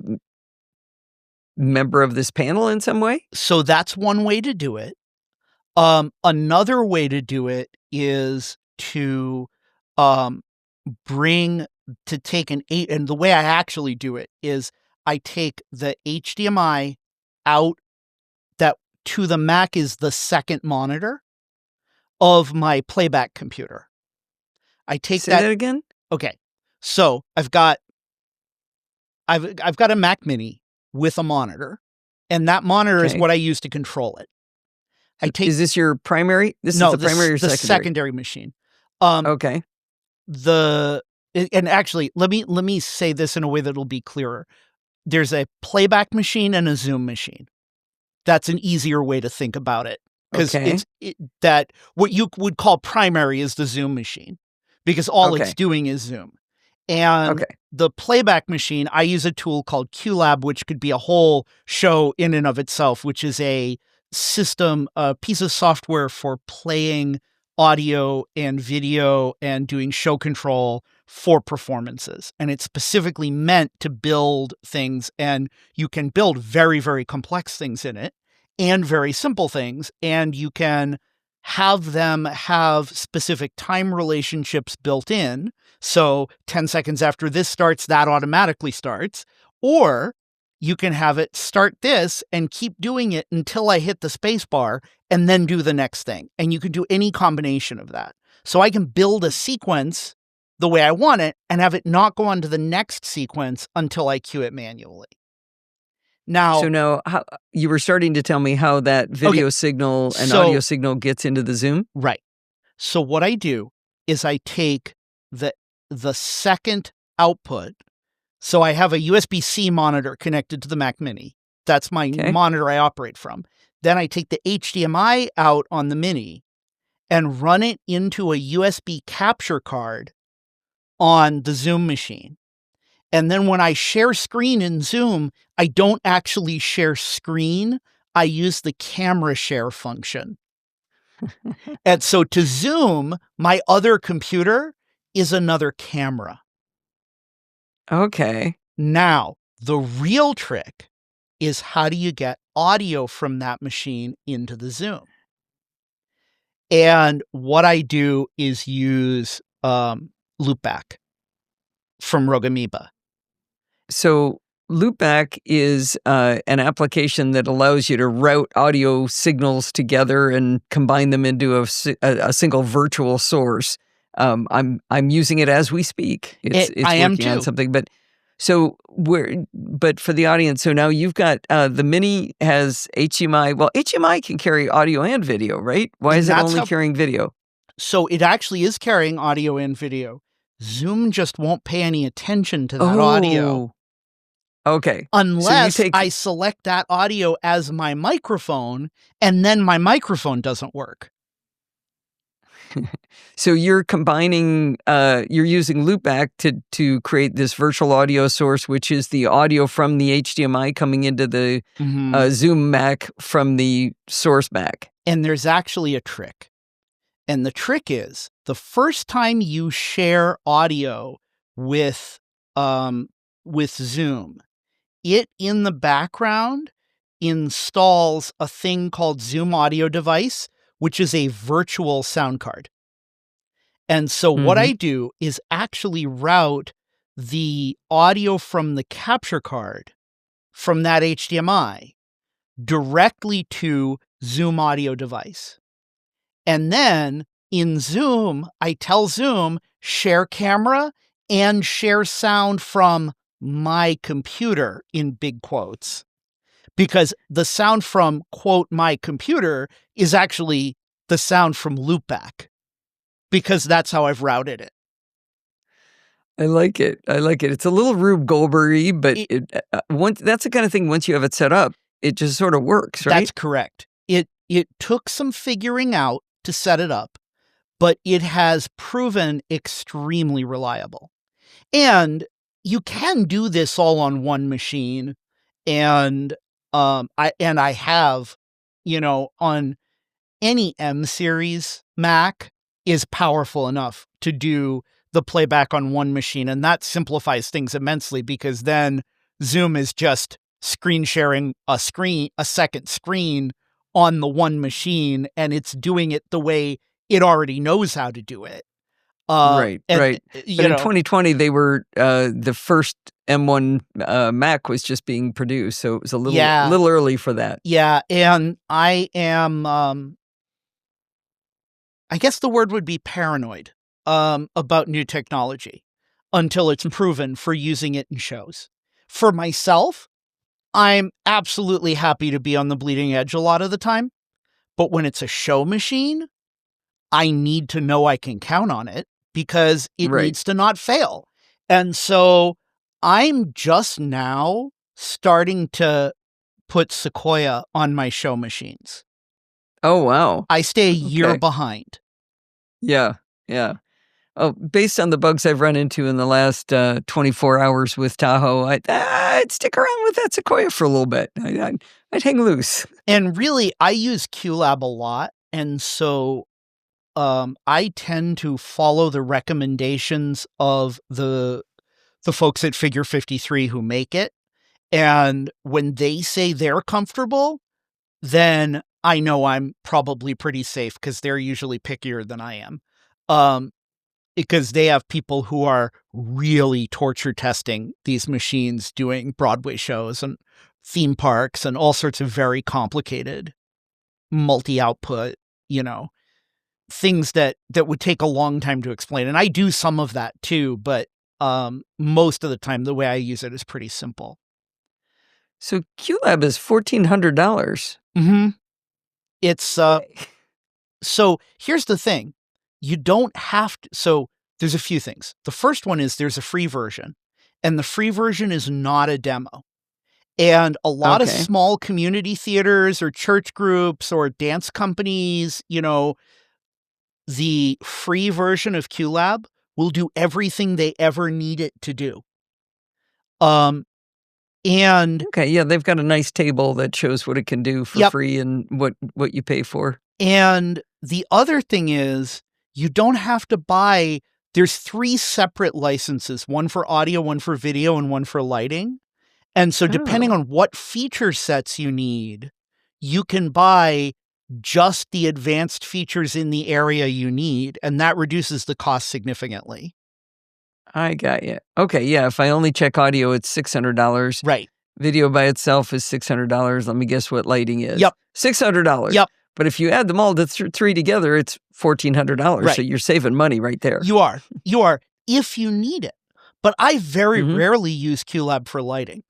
member of this panel in some way? So that's one way to do it. Another way to do it is to take and the way I actually do it is I take the HDMI out that to the Mac is the second monitor of my playback computer. I take Say that again? Okay. So I've got a Mac Mini with a monitor, and that monitor is what I use to control it. Is this your primary? This is the primary or the secondary? secondary machine. Okay. And actually, let me say this in a way that'll be clearer. There's a playback machine and a Zoom machine. That's an easier way to think about it. Because Okay. that what you would call primary is the Zoom machine, because all it's Okay. doing is Zoom. And Okay. the playback machine, I use a tool called QLab, which could be a whole show in and of itself, which is a system, a piece of software for playing audio and video and doing show control for performances. And it's specifically meant to build things, and you can build very, very complex things in it and very simple things, and you can have them have specific time relationships built in. So 10 seconds after this starts, that automatically starts. Or you can have it start this and keep doing it until I hit the space bar and then do the next thing. And you can do any combination of that. So I can build a sequence the way I want it and have it not go on to the next sequence until I cue it manually. Now, So now, you were starting to tell me how that video signal and audio signal gets into the Zoom? Right. So what I do is I take the second output. So I have a USB-C monitor connected to the Mac Mini. That's my monitor I operate from. Then I take the HDMI out on the Mini and run it into a USB capture card on the Zoom machine. And then when I share screen in Zoom, I don't actually share screen. I use the camera share function. And so to Zoom, my other computer is another camera. Okay. Now, the real trick is, how do you get audio from that machine into the Zoom? And what I do is use Loopback from Rogue Amoeba. So Loopback is an application that allows you to route audio signals together and combine them into a single virtual source. I'm using it as we speak. It's I am working on too. something, but for the audience, so now you've got the Mini has HDMI. Well, HDMI can carry audio and video, right? Why is it only carrying video? So it actually is carrying audio and video. Zoom just won't pay any attention to that audio. Okay. Unless I select that audio as my microphone, and then my microphone doesn't work. So you're combining, you're using Loopback to create this virtual audio source, which is the audio from the HDMI coming into the Zoom Mac from the source Mac. And there's actually a trick. And the trick is, the first time you share audio with Zoom, it in the background installs a thing called Zoom Audio Device, which is a virtual sound card. And so what I do is actually route the audio from the capture card from that HDMI directly to Zoom Audio Device. And then in Zoom, I tell Zoom, share camera and share sound from my computer, in big quotes, because the sound from, quote, my computer is actually the sound from Loopback, because that's how I've routed it. I like it. It's a little Rube Goldberg-y, but that's the kind of thing, once you have it set up, it just sort of works, right? That's correct. It took some figuring out to set it up, but it has proven extremely reliable. And you can do this all on one machine. And I have, on any M series Mac is powerful enough to do the playback on one machine. And that simplifies things immensely, because then Zoom is just screen sharing a second screen on the one machine, and it's doing it the way it already knows how to do it. Right. But in 2020, they were the first M1 Mac was just being produced, so it was a little early for that. Yeah, and I am, I guess the word would be paranoid about new technology until it's proven for using it in shows. For myself, I'm absolutely happy to be on the bleeding edge a lot of the time, but when it's a show machine, I need to know I can count on it, because it needs to not fail. And so I'm just now starting to put Sequoia on my show machines. Oh, wow. I stay a year Okay. behind. Yeah. Yeah. Oh, based on the bugs I've run into in the last 24 hours with Tahoe, I'd stick around with that Sequoia for a little bit. I'd hang loose. And really, I use QLab a lot. And so I tend to follow the recommendations of the folks at Figure 53 who make it. And when they say they're comfortable, then I know I'm probably pretty safe because they're usually pickier than I am. Because they have people who are really torture testing these machines, doing Broadway shows and theme parks and all sorts of very complicated multi-output, things that would take a long time to explain. And I do some of that too, but most of the time, the way I use it is pretty simple. So QLab is $1,400. Mm-hmm. It's so here's the thing. You don't have to. So there's a few things. The first one is there's a free version, and the free version is not a demo. And a lot of small community theaters or church groups or dance companies, the free version of QLab will do everything they ever need it to do. And yeah, they've got a nice table that shows what it can do for free and what you pay for. And the other thing is you don't have to buy, there's 3 separate licenses, one for audio, one for video, and one for lighting. And so depending on what feature sets you need, you can buy just the advanced features in the area you need, and that reduces the cost significantly. I got you. Okay, yeah, if I only check audio, it's $600. Right. Video by itself is $600. Let me guess what lighting is. Yep. $600. Yep. But if you add them all to 3 together, it's $1,400. Right. So you're saving money right there. You are. If you need it. But I very rarely use QLab for lighting.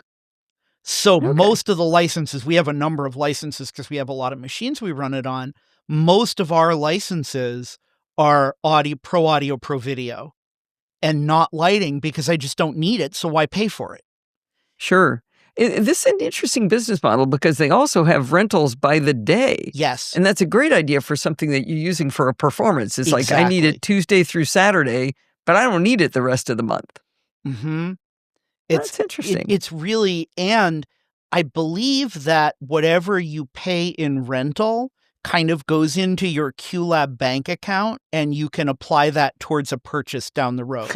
So most of the licenses, we have a number of licenses because we have a lot of machines we run it on. Most of our licenses are Pro Audio, Pro Video, and not lighting because I just don't need it. So why pay for it? Sure. This is an interesting business model because they also have rentals by the day. Yes. And that's a great idea for something that you're using for a performance. It's like, I need it Tuesday through Saturday, but I don't need it the rest of the month. Mm-hmm. That's interesting. It's really, and I believe that whatever you pay in rental kind of goes into your QLab bank account, and you can apply that towards a purchase down the road.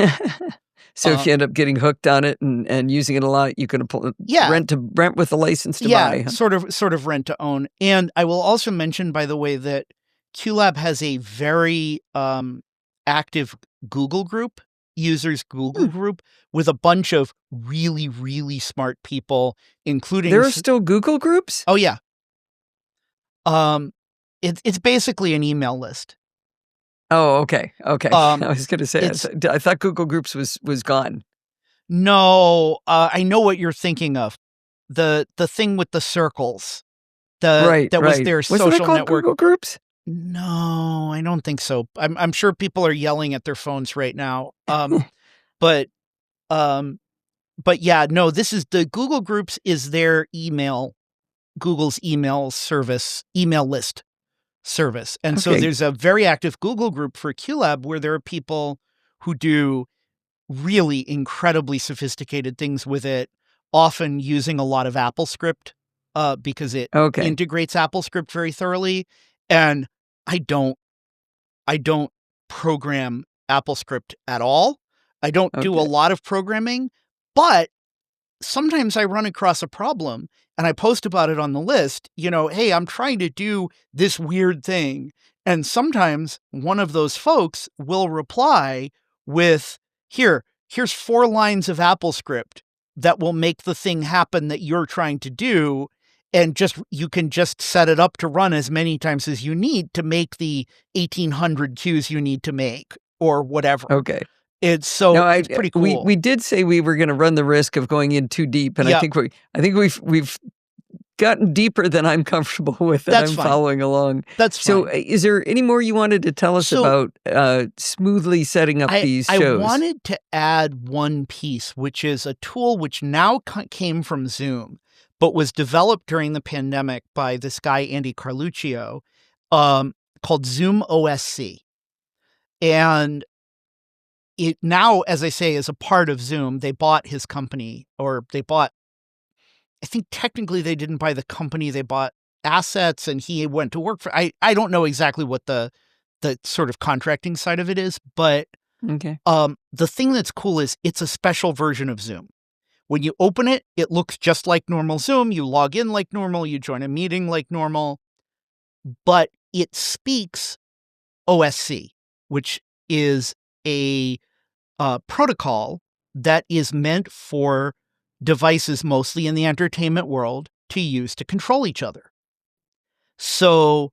So if you end up getting hooked on it and using it a lot, you can rent with a license to buy. Yeah, sort of rent to own. And I will also mention, by the way, that QLab has a very active Google group, users Google group, with a bunch of really, really smart people, including... There are still Google groups? Oh, yeah. It's basically an email list. Oh, okay. I was going to say, I thought Google Groups was gone. No, I know what you're thinking of. The thing with the circles. Was their social it called network. Google Groups? No, I don't think so. I'm sure people are yelling at their phones right now. But yeah, no, this is the Google Groups is their Google's email list service. And so there's a very active Google group for QLab where there are people who do really incredibly sophisticated things with it, often using a lot of AppleScript because it integrates AppleScript very thoroughly. And I don't program AppleScript at all. I don't do a lot of programming, but sometimes I run across a problem and I post about it on the list, hey, I'm trying to do this weird thing. And sometimes one of those folks will reply with, here's 4 lines of AppleScript that will make the thing happen that you're trying to do. And you can just set it up to run as many times as you need to make the 1,800 cues you need to make or whatever. Okay. It's pretty cool. We did say we were going to run the risk of going in too deep, and I think we've gotten deeper than I'm comfortable with, and I'm following along. That's fine. So, is there any more you wanted to tell us about smoothly setting up these shows? I wanted to add one piece, which is a tool which now came from Zoom, but was developed during the pandemic by this guy, Andy Carluccio, called Zoom OSC. And it now, as I say, is a part of Zoom. They bought his company, or I think technically they didn't buy the company. They bought assets, and he went to work for, I don't know exactly what the sort of contracting side of it is, but Okay. the thing that's cool is it's a special version of Zoom. When you open it, it looks just like normal Zoom. You log in like normal. You join a meeting like normal. But it speaks OSC, which is a protocol that is meant for devices mostly in the entertainment world to use to control each other. So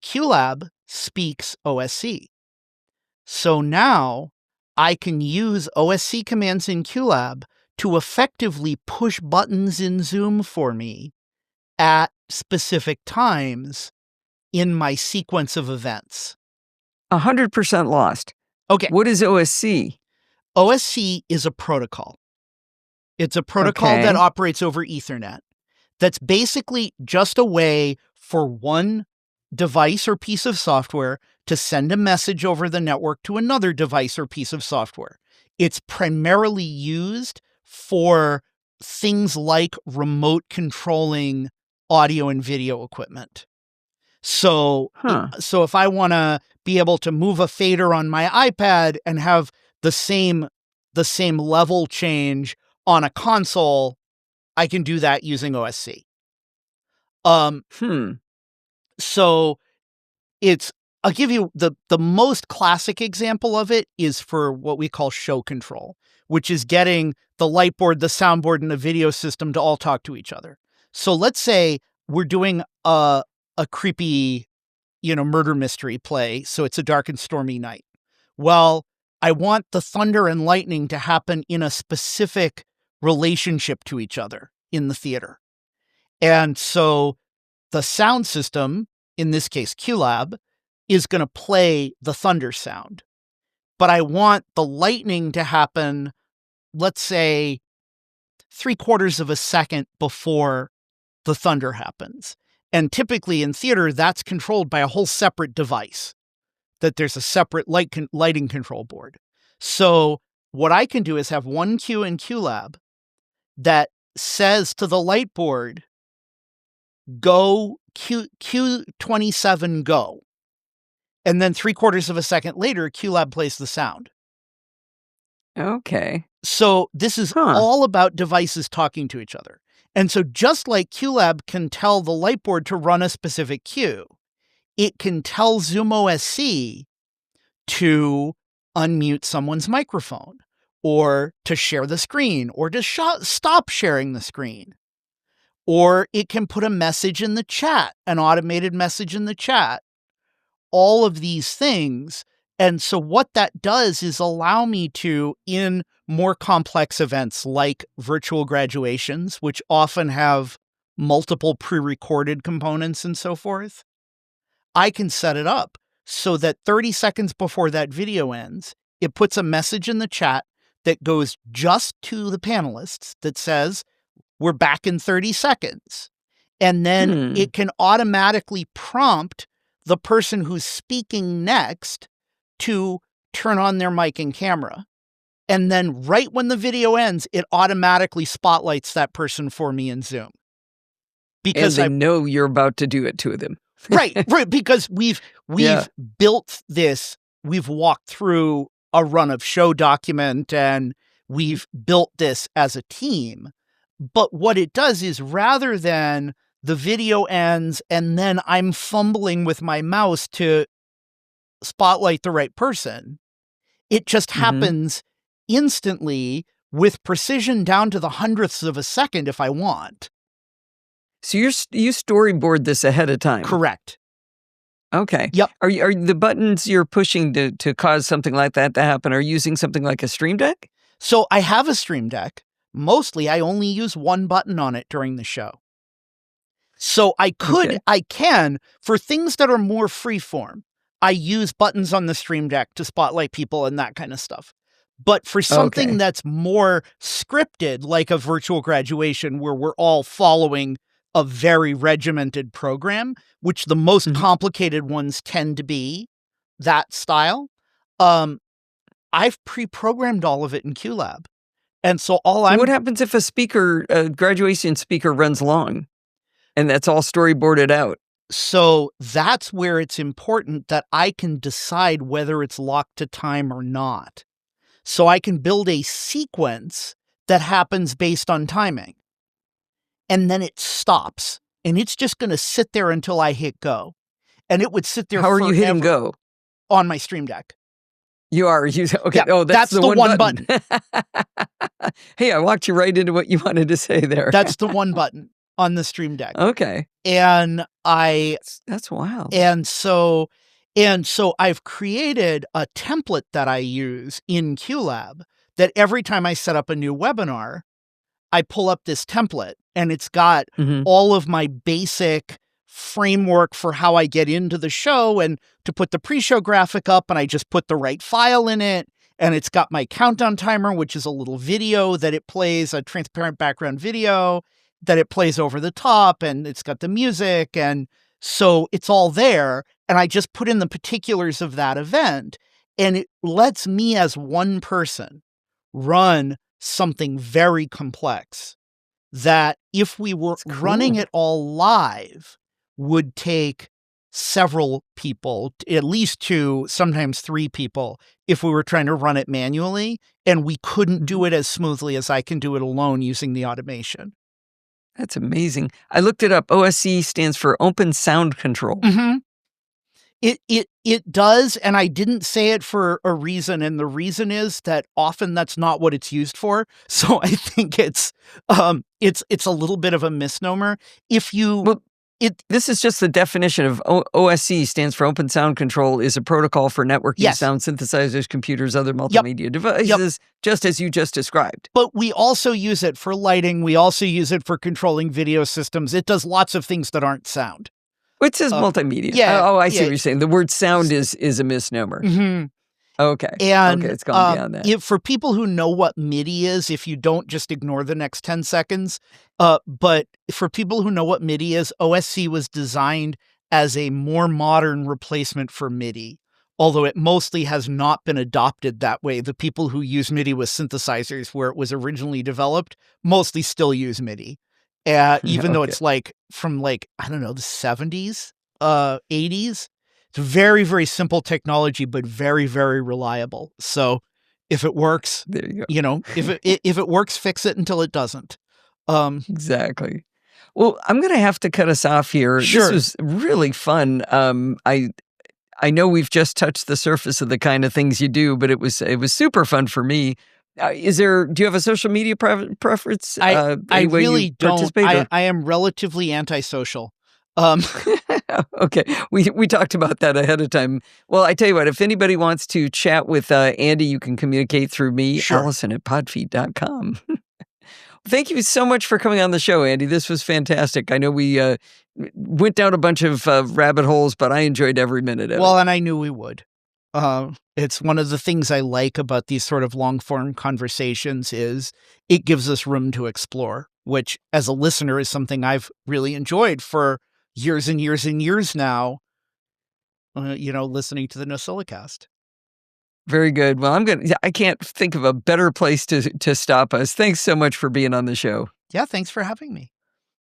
QLab speaks OSC. So now I can use OSC commands in QLab to effectively push buttons in Zoom for me at specific times in my sequence of events. 100% lost. Okay. What is OSC? OSC is a protocol. It's a protocol that operates over Ethernet. That's basically just a way for one device or piece of software to send a message over the network to another device or piece of software. It's primarily used for things like remote controlling audio and video equipment. So, so if I want to be able to move a fader on my iPad and have the same level change on a console, I can do that using OSC. So I'll give you the most classic example of it is for what we call show control, which is getting the light board, the soundboard, and the video system to all talk to each other. So let's say we're doing a creepy, murder mystery play. So it's a dark and stormy night. Well, I want the thunder and lightning to happen in a specific relationship to each other in the theater. And so the sound system, in this case QLab, is going to play the thunder sound. But I want the lightning to happen, let's say, 3/4 of a second before the thunder happens. And typically in theater, that's controlled by a whole separate device, that there's a separate lighting control board. So what I can do is have one cue in QLab that says to the light board, go Q27 go. And then 3/4 of a second later, QLab plays the sound. Okay. So this is all about devices talking to each other. And so just like QLab can tell the light board to run a specific cue, it can tell Zoom OSC to unmute someone's microphone, or to share the screen, or to stop sharing the screen. Or it can put a message in the chat, an automated message in the chat. All of these things. And so what that does is allow me to, in more complex events like virtual graduations, which often have multiple pre-recorded components and so forth, I can set it up so that 30 seconds before that video ends, it puts a message in the chat that goes just to the panelists that says, we're back in 30 seconds. And then it can automatically prompt the person who's speaking next to turn on their mic and camera. And then right when the video ends, it automatically spotlights that person for me in Zoom. Because I know you're about to do it to them. right. Because we've built this, we've walked through a run of show document, and we've built this as a team. But what it does is, rather than the video ends and then I'm fumbling with my mouse to spotlight the right person, it just happens instantly with precision down to the hundredths of a second if I want. So you storyboard this ahead of time? Correct. Okay. Yep. Are the buttons you're pushing to cause something like that to happen are using something like a Stream Deck? So I have a Stream Deck. Mostly I only use one button on it during the show. So I can, for things that are more freeform, I use buttons on the Stream Deck to spotlight people and that kind of stuff. But for something Okay. that's more scripted, like a virtual graduation where we're all following a very regimented program, which the most Mhm. complicated ones tend to be that style, I've pre-programmed all of it in QLab. And so all What I'm happens if a graduation speaker runs long and that's all storyboarded out? So that's where it's important that I can decide whether it's locked to time or not. So I can build a sequence that happens based on timing. And then it stops. And it's just going to sit there until I hit go. And it would sit there How are you hitting forever go? on my Stream Deck. You are. Okay. Yeah, Oh, that's the the one one button. Hey, I walked you right into what you wanted to say there. That's the one button on the Stream Deck. Okay. And That's wild. And so I've created a template that I use in QLab that every time I set up a new webinar, I pull up this template and it's got Mhm. all of my basic framework for how I get into the show and to put the pre-show graphic up, and I just put the right file in it. And it's got my countdown timer, which is a little video that it plays, a transparent background video that it plays over the top, and it's got the music. And so it's all there. And I just put in the particulars of that event, and it lets me as one person run something very complex that if we were That's running cool. it all live would take several people, at least 2, sometimes 3 people, if we were trying to run it manually, and we couldn't do it as smoothly as I can do it alone using the automation. That's amazing. I looked it up. OSC stands for Open Sound Control. Mm-hmm. It does, and I didn't say it for a reason, and the reason is that often that's not what it's used for. So I think it's a little bit of a misnomer. If you Well, this is just the definition of OSC stands for Open Sound Control, is a protocol for networking Yes. sound synthesizers, computers, other multimedia devices, just as you just described. But we also use it for lighting. We also use it for controlling video systems. It does lots of things that aren't sound. It says multimedia. yeah, Oh, I see yeah. what you're saying. The word sound is a misnomer. Mm-hmm. Okay. And Okay, it's gone beyond that. For people who know what MIDI is, if you don't, just ignore the next 10 seconds. But for people who know what MIDI is, OSC was designed as a more modern replacement for MIDI, although it mostly has not been adopted that way. The people who use MIDI with synthesizers where it was originally developed mostly still use MIDI. Even though it's from I don't know, the 70s, 80s. It's very, very simple technology, but very, very reliable. So if it works, There you go. If it works, fix it until it doesn't. Exactly. Well, I'm going to have to cut us off here. Sure. This was really fun. I know we've just touched the surface of the kind of things you do, but it was super fun for me. Do you have a social media preference? I any way you really don't. participate, or- I am relatively antisocial. Okay, we talked about that ahead of time. Well, I tell you what, if anybody wants to chat with Andy, you can communicate through me, Sure. Allison@podfeet.com. Thank you so much for coming on the show, Andy. This was fantastic. I know we went down a bunch of rabbit holes, but I enjoyed every minute of it. Well, and I knew we would. It's one of the things I like about these sort of long-form conversations is it gives us room to explore, which as a listener is something I've really enjoyed for years and years and years now, listening to the Nocella Cast. Very good. Well, I can't think of a better place to stop us. Thanks so much for being on the show. Yeah, thanks for having me.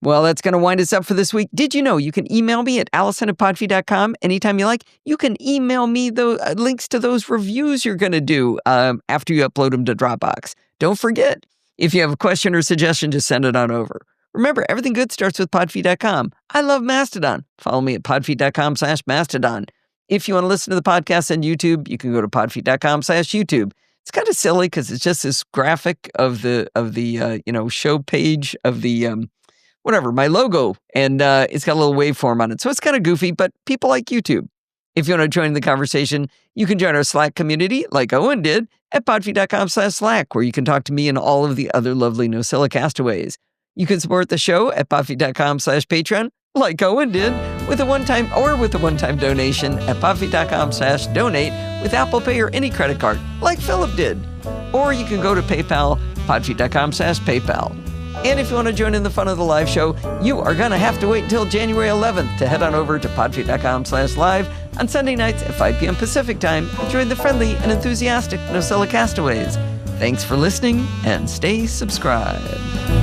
Well, that's going to wind us up for this week. Did you know you can email me at allison@podfeet.com anytime you like? You can email me the links to those reviews you're going to do after you upload them to Dropbox. Don't forget, if you have a question or suggestion, just send it on over. Remember, everything good starts with podfeet.com. I love Mastodon. Follow me at podfeet.com/Mastodon. If you want to listen to the podcast on YouTube, you can go to podfeet.com/YouTube. It's kind of silly because it's just this graphic of the show page of the my logo, and it's got a little waveform on it. So it's kind of goofy, but people like YouTube. If you want to join the conversation, you can join our Slack community like Owen did at podfeet.com/Slack, where you can talk to me and all of the other lovely Nocella castaways. You can support the show at podfeet.com/Patreon, like Owen did, with a one-time donation at podfeet.com/donate with Apple Pay or any credit card, like Philip did. Or you can go to PayPal, podfeet.com/PayPal. And if you want to join in the fun of the live show, you are going to have to wait until January 11th to head on over to podfeet.com/live on Sunday nights at 5 p.m. Pacific time and join the friendly and enthusiastic Nocella castaways. Thanks for listening and stay subscribed.